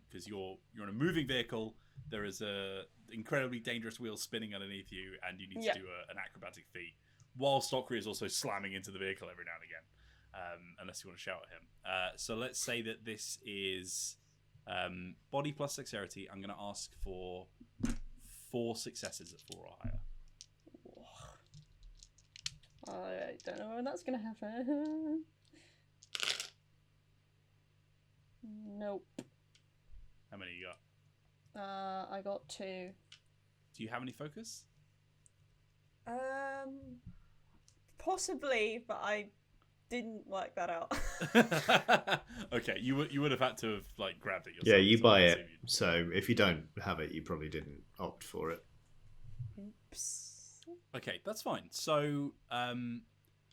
because you're in a moving vehicle. There is a incredibly dangerous wheel spinning underneath you, and you need to do an acrobatic feat. While Stockery is also slamming into the vehicle every now and again, unless you want to shout at him. So let's say that this is body plus dexterity. I'm going to ask for 4 successes at 4 or higher. I don't know when that's going to happen. Nope. How many you got? I got 2. Do you have any focus? Possibly, but I didn't work that out. Okay, you would have had to have like grabbed it yourself. Yeah, you so buy I it. assume you- So if you don't have it, you probably didn't opt for it. Oops. Okay, that's fine. So,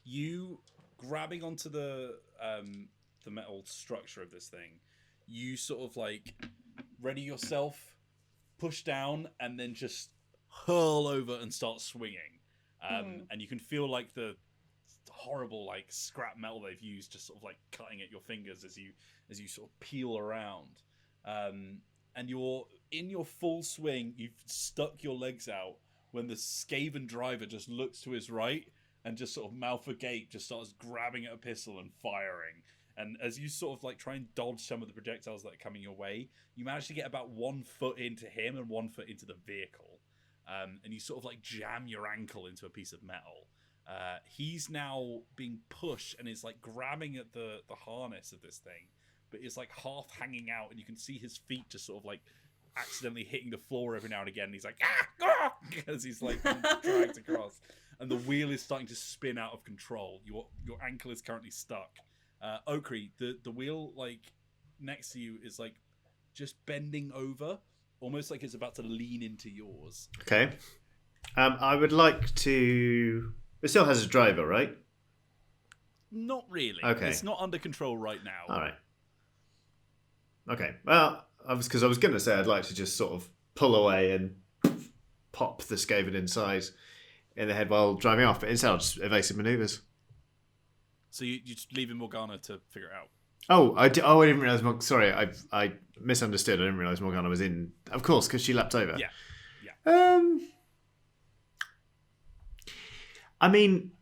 you grabbing onto the metal structure of this thing, you sort of like ready yourself, push down, and then just hurl over and start swinging. And you can feel like the horrible like scrap metal they've used just sort of like cutting at your fingers as you sort of peel around. And you're in your full swing. You've stuck your legs out when the Skaven driver just looks to his right and just sort of mouth agape just starts grabbing at a pistol and firing. And as you sort of like try and dodge some of the projectiles that are coming your way, you manage to get about 1 foot into him and 1 foot into the vehicle. And you sort of like jam your ankle into a piece of metal. He's now being pushed and is like grabbing at the harness of this thing, but is like half hanging out, and you can see his feet just sort of like accidentally hitting the floor every now and again. And he's like, ah! As he's like dragged across, and the wheel is starting to spin out of control. Your ankle is currently stuck. Okri, the wheel like next to you is like just bending over, almost like it's about to lean into yours. Okay. I would like to... It still has a driver, right? Not really. Okay. It's not under control right now. All right. Okay. Well, because I was going to say I'd like to just sort of pull away and pop the Skaven inside in the head while driving off, but instead I'll just evasive maneuvers. So you just leaving Morgana to figure it out. Oh, I didn't realize. Sorry, I misunderstood. I didn't realize Morgana was in. Of course, because she leapt over. Yeah. I mean,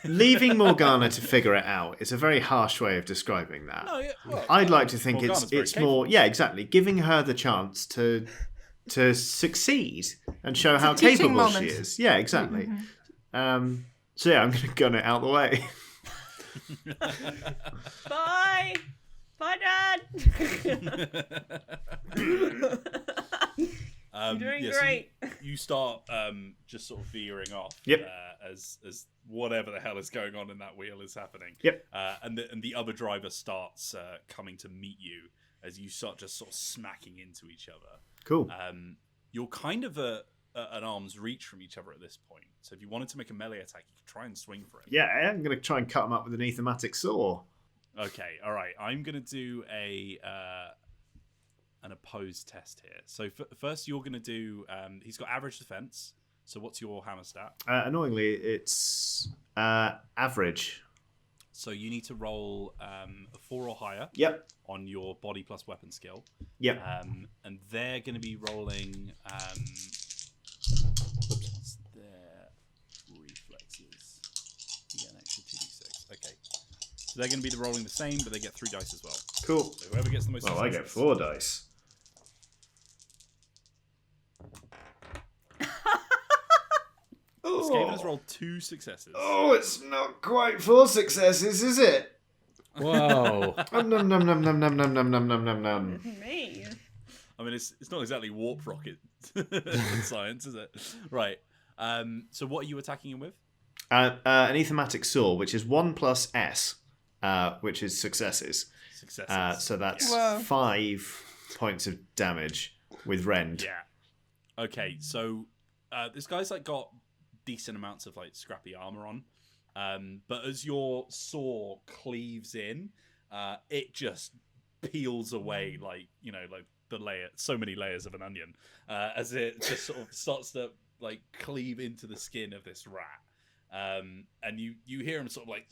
leaving Morgana to figure it out is a very harsh way of describing that. No, yeah, well, I'd like to think Morgana's very it's more. Yeah, exactly. Giving her the chance to succeed and show how teaching capable moment. she is. Yeah, exactly. So yeah, I'm going to gun it out the way. Bye! Bye, Dad! You're doing yeah, so great. you start just sort of veering off. Yep. As whatever the hell is going on in that wheel is happening. Yep. And the other driver starts coming to meet you as you start just sort of smacking into each other. Cool. You're kind of at an arm's reach from each other at this point. So if you wanted to make a melee attack, you could try and swing for it. Yeah, I'm going to try and cut him up with an ethematic saw. Okay, all right. I'm going to do an opposed test here. So first you're going to do... he's got average defense. So what's your hammer stat? Annoyingly, it's average. So you need to roll a 4 or higher Yep. on your body plus weapon skill. Yep. And they're going to be rolling... what's their reflexes? You get an extra 2d6. Okay. So they're going to be rolling the same, but they get 3 dice as well. Cool. So whoever gets the most Well, I successes- get 4 dice. Skaven has rolled 2 successes. Oh, it's not quite 4 successes, is it? Whoa. Num num num num num num num num num num num num. Me? I mean, it's not exactly warp rocket science, is it? Right. So what are you attacking him with? An ethematic saw, which is 1 plus S, which is successes. Successes. So that's Whoa. 5 points of damage with rend. Yeah. Okay, so this guy's like got decent amounts of like scrappy armor on, but as your saw cleaves in, it just peels away like the layer, so many layers of an onion, as it just sort of starts to like cleave into the skin of this rat, and you hear him sort of like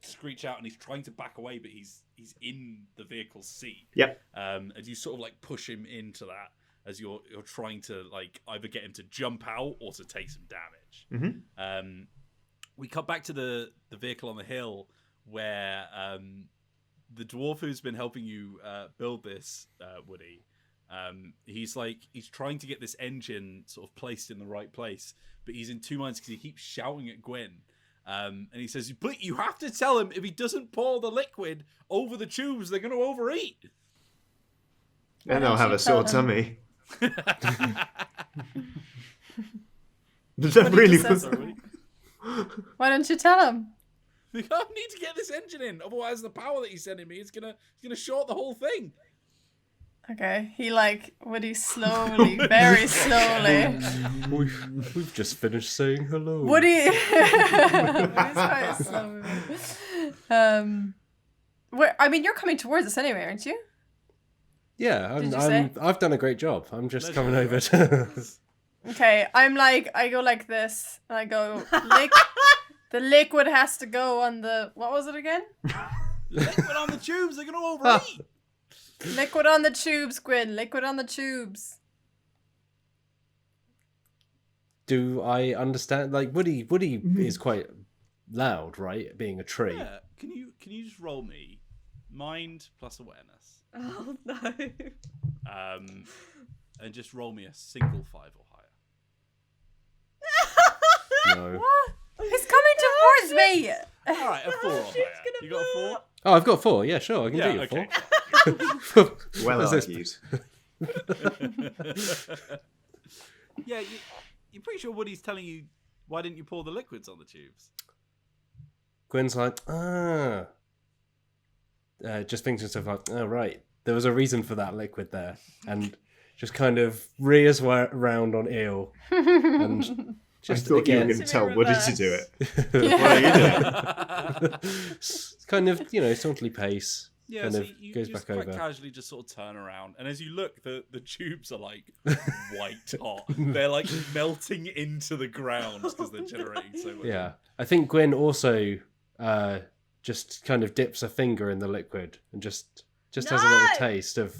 screech out, and he's trying to back away, but he's in the vehicle's seat. Yep. As you sort of like push him into that, as you're trying to like either get him to jump out or to take some damage. We cut back to the vehicle on the hill where the dwarf who's been helping you build this, Woody, he's trying to get this engine sort of placed in the right place, but he's in two minds because he keeps shouting at Gwyn. And he says, but you have to tell him if he doesn't pour the liquid over the tubes, they're going to overeat. And they'll have a sore tummy. Does that really... Why don't you tell him? I need to get this engine in, otherwise the power that he's sending me is gonna short the whole thing. Okay, Woody slowly, very slowly. We've just finished saying hello. Woody's quite slow. You're coming towards us anyway, aren't you? Yeah, Did you say? I've done a great job. I'm just coming over to... Okay, I go like this, and I go, the liquid has to go on the, what was it again? Liquid on the tubes, they're going to overeat. Liquid on the tubes, Gwyn, liquid on the tubes. Do I understand? Like, Woody is quite loud, right? Being a tree. Yeah, can you just roll me mind plus awareness? Oh no. And just roll me a single 5 or higher. No. What? He's coming towards me! Alright, a 4 or higher. You got a 4? Oh, I've got 4. Yeah, sure, I can do okay. 4. Well What's this? argued. Yeah, you're pretty sure Woody's telling you, why didn't you pour the liquids on the tubes? Gwen's like, just thinks to herself like, oh, right, there was a reason for that liquid there. And just kind of rears around on Eel. And just I thought you were again... going to tell Woody to do it. Yeah. What are you doing? kind of, saunterly pace. Yeah, kind so of you goes just back quite over. casually just sort of turn around, and as you look, the tubes are like white hot. They're like melting into the ground because they're generating so much. Yeah, I think Gwen also just kind of dips a finger in the liquid and just has a little taste of,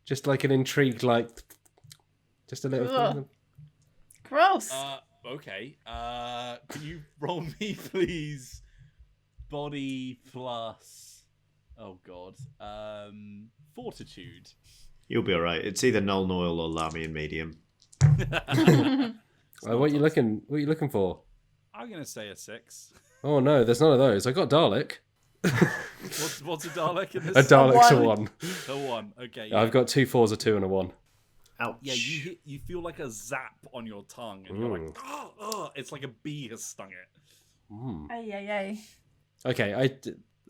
just like an intrigued, like, just a little Ugh. thing. Gross. Okay. Can you roll me, please? Body plus... Oh, God. Fortitude. You'll be alright. It's either Null Noil or Lamian Medium. What are you looking for? I'm going to say a 6. Oh no, there's none of those. I got Dalek. What's a Dalek in this? A Dalek's a 1. 1. A 1. Okay. I've got 2 4s, a 2, and a 1. Ouch. Yeah, you feel like a zap on your tongue, and you're like, oh, it's like a bee has stung it. Ay. Okay,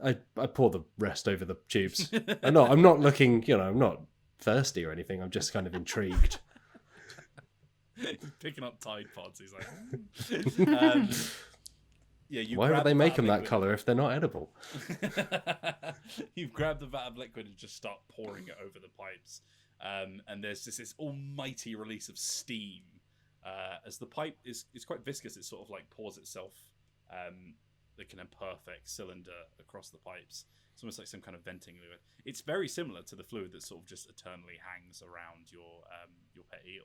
I pour the rest over the tubes. I'm not looking, I'm not thirsty or anything. I'm just kind of intrigued. Picking up Tide Pods, he's like. Yeah, Why would they make them that colour if they're not edible? You've grabbed the vat of liquid and just start pouring it over the pipes. And there's just this almighty release of steam. As the pipe is quite viscous, it sort of like pours itself like in a perfect cylinder across the pipes. It's almost like some kind of venting fluid. It's very similar to the fluid that sort of just eternally hangs around your pet eel.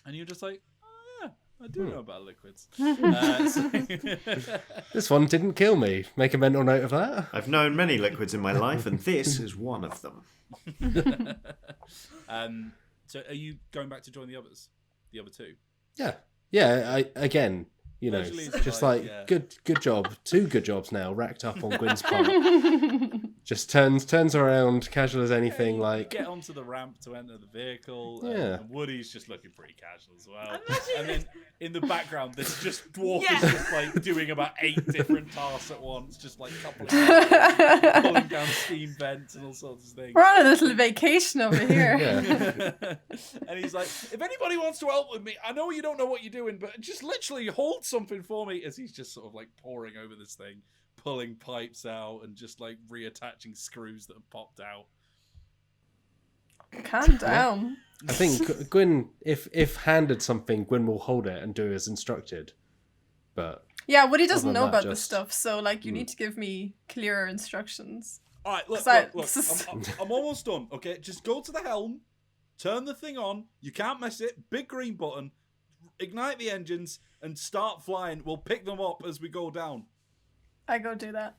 And you're just like, oh yeah, I do know about liquids. This one didn't kill me. Make a mental note of that. I've known many liquids in my life, and this is one of them. So are you going back to join the others? The other two? Yeah. Again, Usually it's just like, like yeah. good job. 2 good jobs now racked up on Gwyn's part. Just turns around, casual as anything. You Like, get onto the ramp to enter the vehicle. Yeah. And Woody's just looking pretty casual as well. Imagine And then in the background, there's just dwarf Yeah. is just like doing about 8 different tasks at once, just like coupling, pulling down steam vents and all sorts of things. We're on a little vacation over here. yeah. And he's like, if anybody wants to help with me, I know you don't know what you're doing, but just literally hold something for me, as he's just sort of like poring over this thing, pulling pipes out and just like reattaching screws that have popped out. Calm down. I think Gwyn, if handed something, Gwyn will hold it and do as instructed. But Yeah, Woody doesn't Other know than that, about this just- stuff, so like you need to give me clearer instructions. All right, look. 'Cause I'm almost done. Okay, just go to the helm, turn the thing on. You can't miss it. Big green button. Ignite the engines and start flying. We'll pick them up as we go down. I go do that.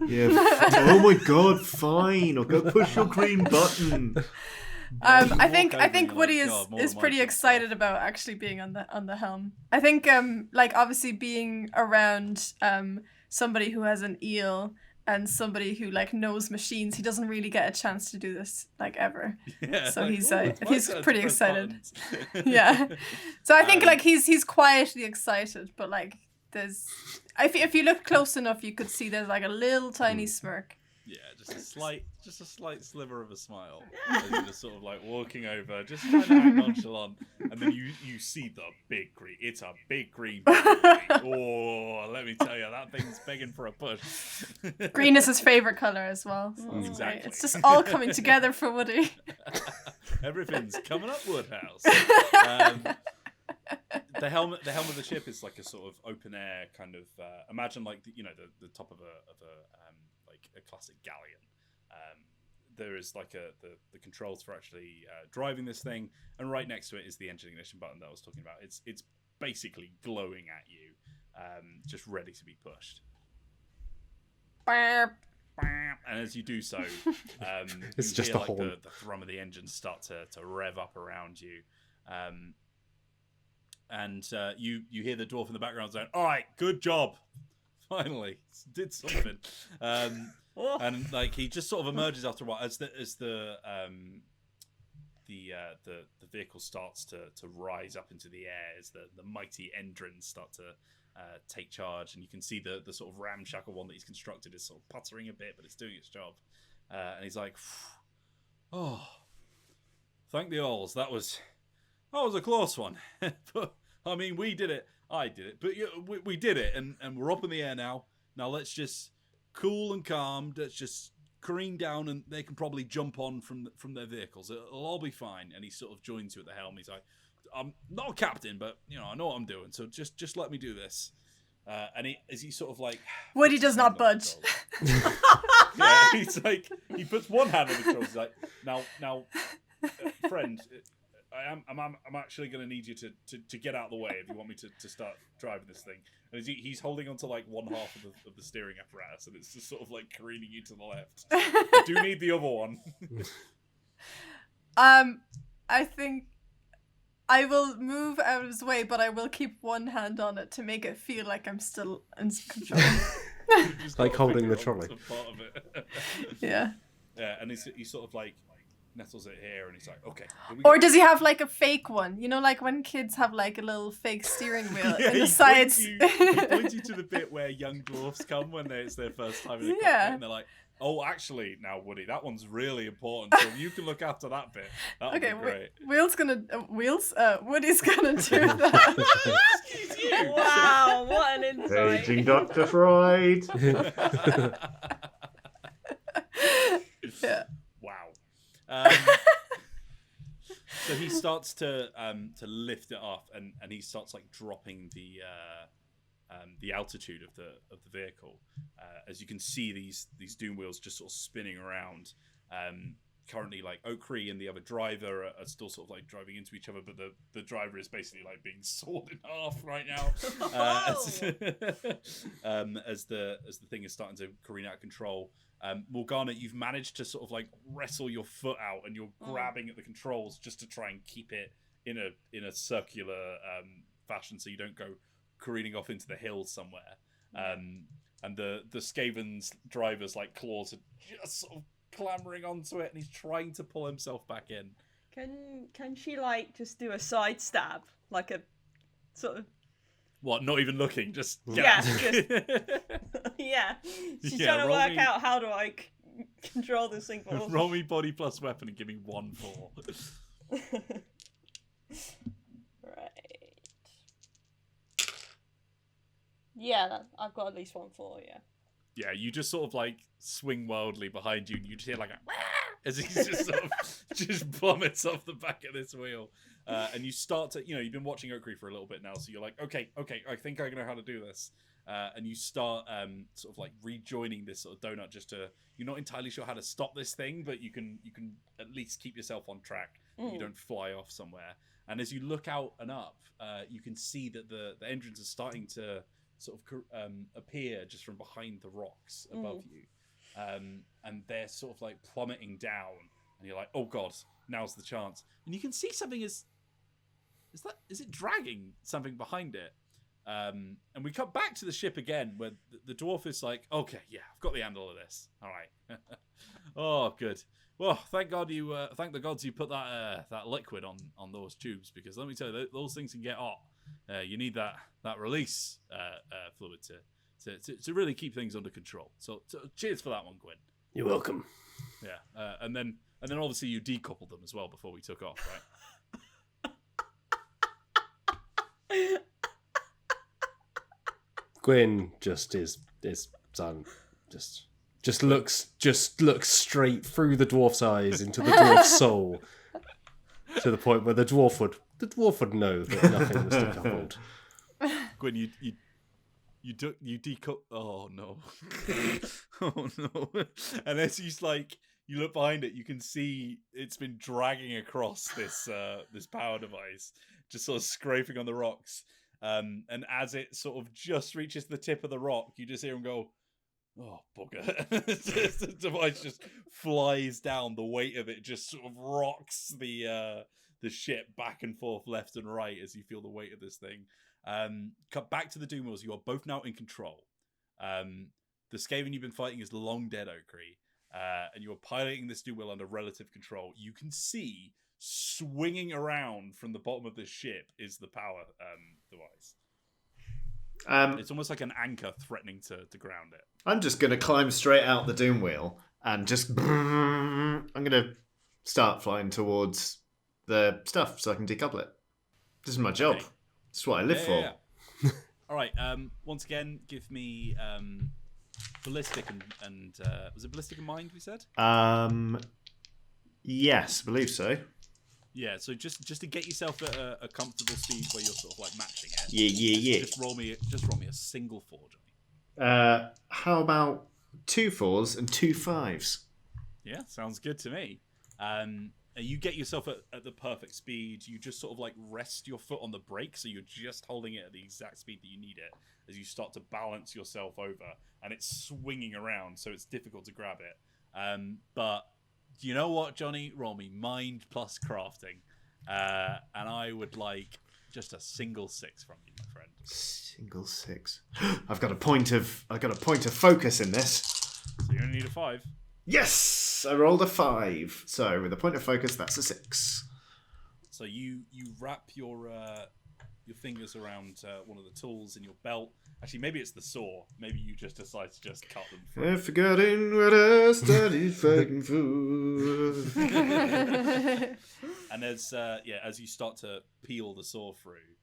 Yeah. Oh my god, fine. I'll go push your green button. I think walk over and Woody you're is like, "God, more is of my pretty shit excited stuff." about actually being on the helm. I think like obviously being around somebody who has an eel and somebody who like knows machines, he doesn't really get a chance to do this like ever. Yeah, So like, he's "Ooh, it's my he's turn to pretty press excited. buttons." Yeah. So I think Um, like he's quietly excited, but like there's if you look close enough, you could see there's like a little tiny smirk. Yeah, just a slight sliver of a smile. As you're just sort of like walking over, just trying to act nonchalant, and then you see the big green. It's a big green. Oh, let me tell you, that thing's begging for a push. Green is his favorite color as well. So it's great. Exactly. It's just all coming together for Woody. Everything's coming up, Woodhouse. The helm of the ship is like a sort of open air kind of. Imagine like the top of a like a classic galleon. There is like the controls for actually driving this thing, and right next to it is the engine ignition button that I was talking about. It's basically glowing at you, just ready to be pushed. Burp. And as you do so, It's you just hear, a like, horn. the thrum of the engines start to rev up around you. And you hear the dwarf in the background saying, "All right, good job, finally did something." And like he just sort of emerges after a while as the vehicle starts to rise up into the air as the mighty engines start to take charge, and you can see the sort of ramshackle one that he's constructed is sort of puttering a bit, but it's doing its job. And he's like, "Oh, thank the alls. That was a close one." But I mean, we did it. I did it, but we did it, and we're up in the air now. Now let's just cool and calm. Let's just careen down, and they can probably jump on from their vehicles. It'll all be fine. And he sort of joins you at the helm. He's like, "I'm not a captain, but I know what I'm doing. So just let me do this." And he sort of like Woody does not budge. Yeah, he's like he puts one hand on the controls. He's like, now, friend, I'm actually going to need you to get out of the way if you want me to start driving this thing. And he's holding onto like one half of the steering apparatus, and it's just sort of like careening you to the left. I do need the other one. I think I will move out of his way, but I will keep one hand on it to make it feel like I'm still in control. Just Like got a holding finger the trolley. on some part of it. Yeah. Yeah, and he sort of like nettles it here, and he's like, "Okay." Here we go. Or does he have like a fake one? You know, like when kids have like a little fake steering wheel Yeah, in the he sides. He points you to the bit where young dwarfs come when it's their first time in the Yeah. cockpit, and they're like, "Oh, actually, now Woody, that one's really important. So you can look after that bit. That'll Okay, be great." Woody's gonna do that. Excuse you. Wow, what an insight. Paging Dr. Freud. Yeah. Wow. So he starts to lift it off, and he starts like dropping the altitude of the vehicle. As you can see, these doom wheels just sort of spinning around. Currently, like Okri and the other driver are still sort of like driving into each other, but the driver is basically like being sawed in half right now. As the thing is starting to careen out of control. Morgana, you've managed to sort of like wrestle your foot out, and you're grabbing at the controls just to try and keep it in a circular fashion, so you don't go careening off into the hills somewhere. And the Skaven's driver's like claws are just sort of clambering onto it, and he's trying to pull himself back in. Can she like just do a side stab, like a sort of What? Not even looking, just yeah, yeah. She's Yeah, trying to roll work me- out how do I control this thing. For Roll me body plus weapon and give me 1-4. Right. Yeah, I've got at least 1-4. Yeah. Yeah, you just sort of like swing wildly behind you, and you just hear like a as he just sort of just plummets off the back of this wheel. And you start to, you've been watching Oaktree for a little bit now, so you're like, okay, I think I know how to do this. And you start sort of like rejoining this sort of donut you're not entirely sure how to stop this thing, but you can at least keep yourself on track. You don't fly off somewhere. And as you look out and up, you can see that the engines are starting to sort of appear just from behind the rocks above you. And they're sort of like plummeting down. And you're like, oh God, now's the chance. And you can see something is it dragging something behind it? And we cut back to the ship again, where the dwarf is like, okay, yeah, I've got the handle of this. All right. Oh, good. Well, thank the gods you put that liquid on those tubes, because let me tell you, those things can get hot. You need that release fluid to really keep things under control. So cheers for that one, Gwyn. You're welcome. Yeah, and then obviously you decoupled them as well before we took off, right? Gwyn just is silent. Just looks straight through the dwarf's eyes into the dwarf's soul, to the point where the dwarf would know that nothing was decoupled. Gwyn, you decouple. Oh no! Oh no! And as you look behind it, you can see it's been dragging across this power device, just sort of scraping on the rocks. And as it sort of just reaches the tip of the rock, you just hear him go, "Oh bugger!" The device just flies down. The weight of it just sort of rocks the ship back and forth, left and right, as you feel the weight of this thing. Cut back to the Doom Wheels. You are both now in control. The Skaven you've been fighting is long dead, Oaktree, and you are piloting this Doom Wheel under relative control. You can see swinging around from the bottom of the ship is the power device. It's almost like an anchor threatening to ground it. I'm just going to climb straight out the Doom Wheel and just... I'm going to start flying towards the stuff so I can decouple it. This is my job. Okay. This is what I live for. Yeah. All right. Once again, give me ballistic and was it ballistic and mind? We said. Yes, I believe so. Yeah. So just to get yourself at a comfortable speed where you're sort of like matching it. Yeah. Just roll me a single 4, Johnny. How about 2 4s and 2 5s? Yeah, sounds good to me. You get yourself at the perfect speed. You just sort of like rest your foot on the brake, so you're just holding it at the exact speed that you need it as you start to balance yourself over, and it's swinging around, so it's difficult to grab it. But you know what, Johnny? Roll me mind plus crafting, and I would like just a single 6 from you, my friend. Single 6. I've got a point of focus in this. So you only need a 5. Yes, I rolled a 5. So with a point of focus, that's a 6. So you wrap your fingers around one of the tools in your belt. Actually, maybe it's the saw. Maybe you just decide to just cut them through. I've forgotten what I started fighting for. And as you start to peel the saw through,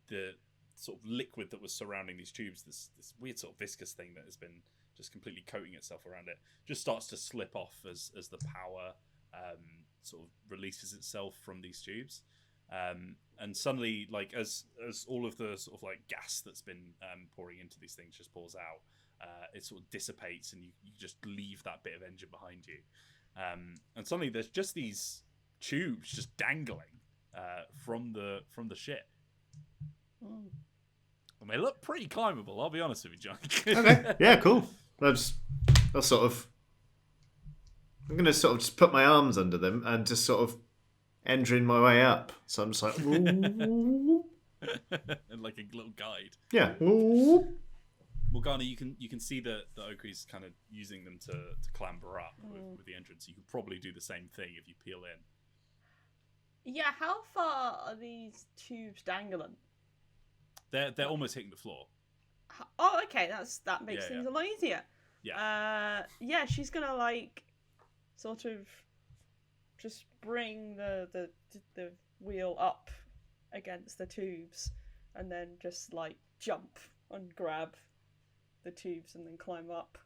the sort of liquid that was surrounding these tubes, this weird sort of viscous thing that has been just completely coating itself around it, just starts to slip off as the power sort of releases itself from these tubes. And suddenly, like as all of the sort of like gas that's been pouring into these things just pours out, it sort of dissipates, and you just leave that bit of engine behind you. And suddenly there's just these tubes just dangling from the ship. And they look pretty climbable, I'll be honest with you, John. Okay, yeah, cool. I'm going to sort of just put my arms under them and just sort of entering my way up. So I'm just like, ooh. And like a little guide. Yeah. Ooh. Morgana, you can see that Oaktree's kind of using them to clamber up with the entrance. You could probably do the same thing if you peel in. Yeah, how far are these tubes dangling? They're almost hitting the floor. Oh, okay, that makes things a lot easier. Yeah. Yeah, she's gonna like sort of just bring the wheel up against the tubes, and then just like jump and grab the tubes and then climb up.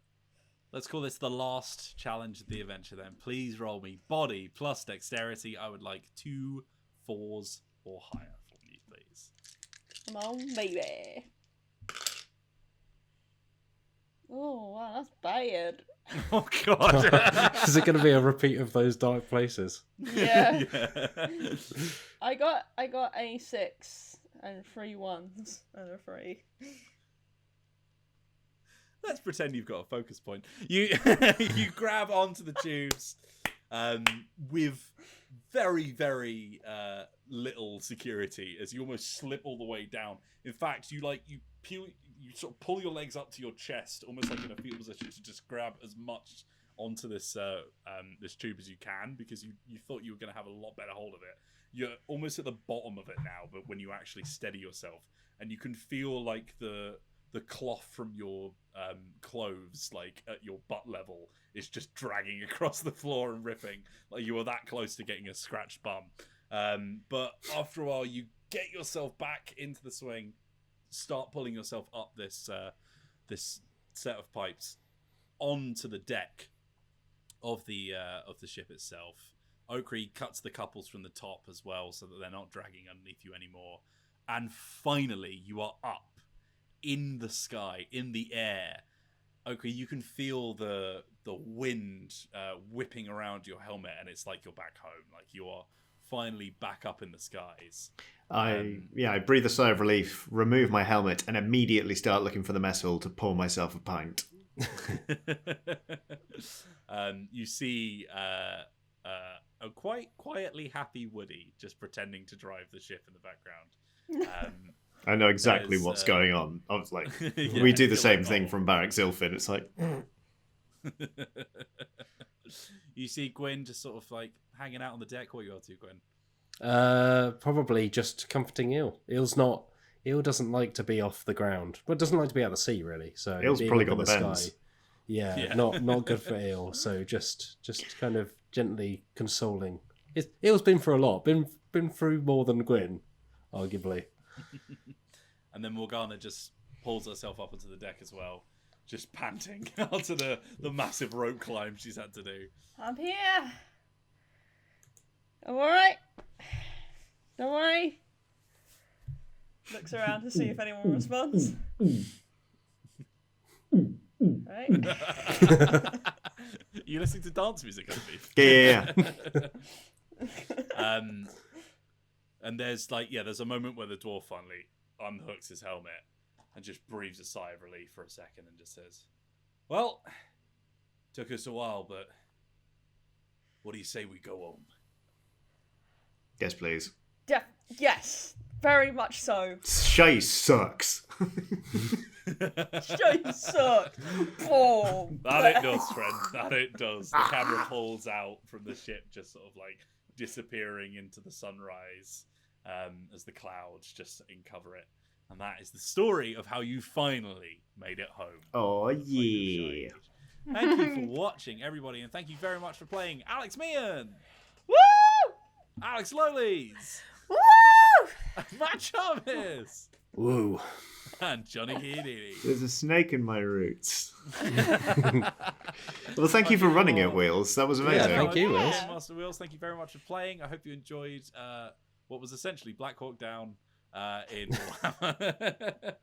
let's call this the last challenge of the adventure then. Please roll me body plus dexterity. I would like 2 4s or higher from you, please. Come on, baby. Oh, wow, that's bad. Oh, God. Is it going to be a repeat of those dark places? Yeah. Yeah. I got a 6 and 3 1s and a 3. Let's pretend you've got a focus point. You you grab onto the tubes with very, very little security as you almost slip all the way down. In fact, you sort of pull your legs up to your chest, almost like in a fetal position, to just grab as much onto this this tube as you can, because you thought you were going to have a lot better hold of it. You're almost at the bottom of it now, but when you actually steady yourself, and you can feel like the cloth from your clothes, like at your butt level, is just dragging across the floor and ripping. Like you were that close to getting a scratched bum. But after a while, you get yourself back into the swing, start pulling yourself up this this set of pipes onto the deck of the ship itself. Okri cuts the couples from the top as well, so that they're not dragging underneath you anymore. And finally, you are up in the sky, in the air. Okri, you can feel the wind whipping around your helmet, and it's like you're back home. Like you are finally back up in the skies. I breathe a sigh of relief, remove my helmet, and immediately start looking for the mess hall to pour myself a pint. You see a quite quietly happy Woody just pretending to drive the ship in the background. I know exactly what's going on. I was like, Yeah, we do the you're same like, thing oh. from Barracks Ilfin. It's like, You see Gwyn just sort of like hanging out on the deck. What are you up to, Gwyn? Probably just comforting Eel. Eel doesn't like to be off the ground, but doesn't like to be out of the sea really. So Eel's being probably up in got the bends. sky, yeah, Yeah. not good for Eel. So just kind of gently consoling. Eel's been through a lot. Been through more than Gwyn, arguably. And then Morgana just pulls herself up onto the deck as well, just panting onto the massive rope climb she's had to do. I'm here. I'm alright. Don't worry. Looks around to see if anyone responds. Right? You listening to dance music, Beef? yeah. And there's a moment where the dwarf finally unhooks his helmet and just breathes a sigh of relief for a second and just says, "Well, took us a while, but what do you say we go home?" Yes, please. Yes, very much so. Shyish sucks. Shyish sucks. Boom. That it does, friend. That it does. The camera pulls out from the ship, just sort of like disappearing into the sunrise as the clouds just uncover it. And that is the story of how you finally made it home. Oh, yeah. Thank you for watching, everybody, and thank you very much for playing Alex Meehan, Woo! Alex Lowleys, Woo! Matt Jarvis, Woo. and Johnny Kiedini. There's a snake in my roots. Well, thank you for running it, Wheels. That was amazing. Yeah, thank you, Wheels. Master Wheels, thank you very much for playing. I hope you enjoyed what was essentially Black Hawk Down in Warhammer.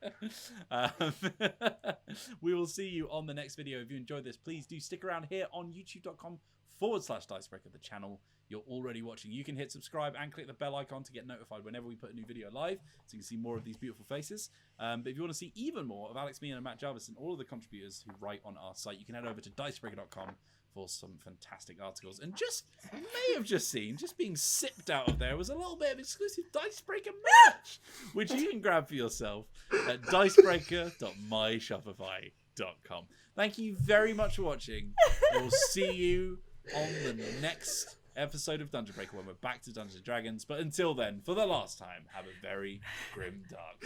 We will see you on the next video. If you enjoyed this, please do stick around here on youtube.com/Dicebreaker, the channel you're already watching. You can hit subscribe and click the bell icon to get notified whenever we put a new video live, so you can see more of these beautiful faces. But if you want to see even more of Alex Meehan and Matt Jarvis and all of the contributors who write on our site, you can head over to Dicebreaker.com for some fantastic articles. And just, you may have just seen, just being sipped out of there was a little bit of exclusive Dicebreaker merch, which you can grab for yourself at dicebreaker.myshopify.com. Thank you very much for watching. We'll see you on the next episode of Dungeon Breaker when we're back to Dungeons and Dragons. But until then, for the last time, have a very grim dark.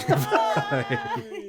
Goodbye!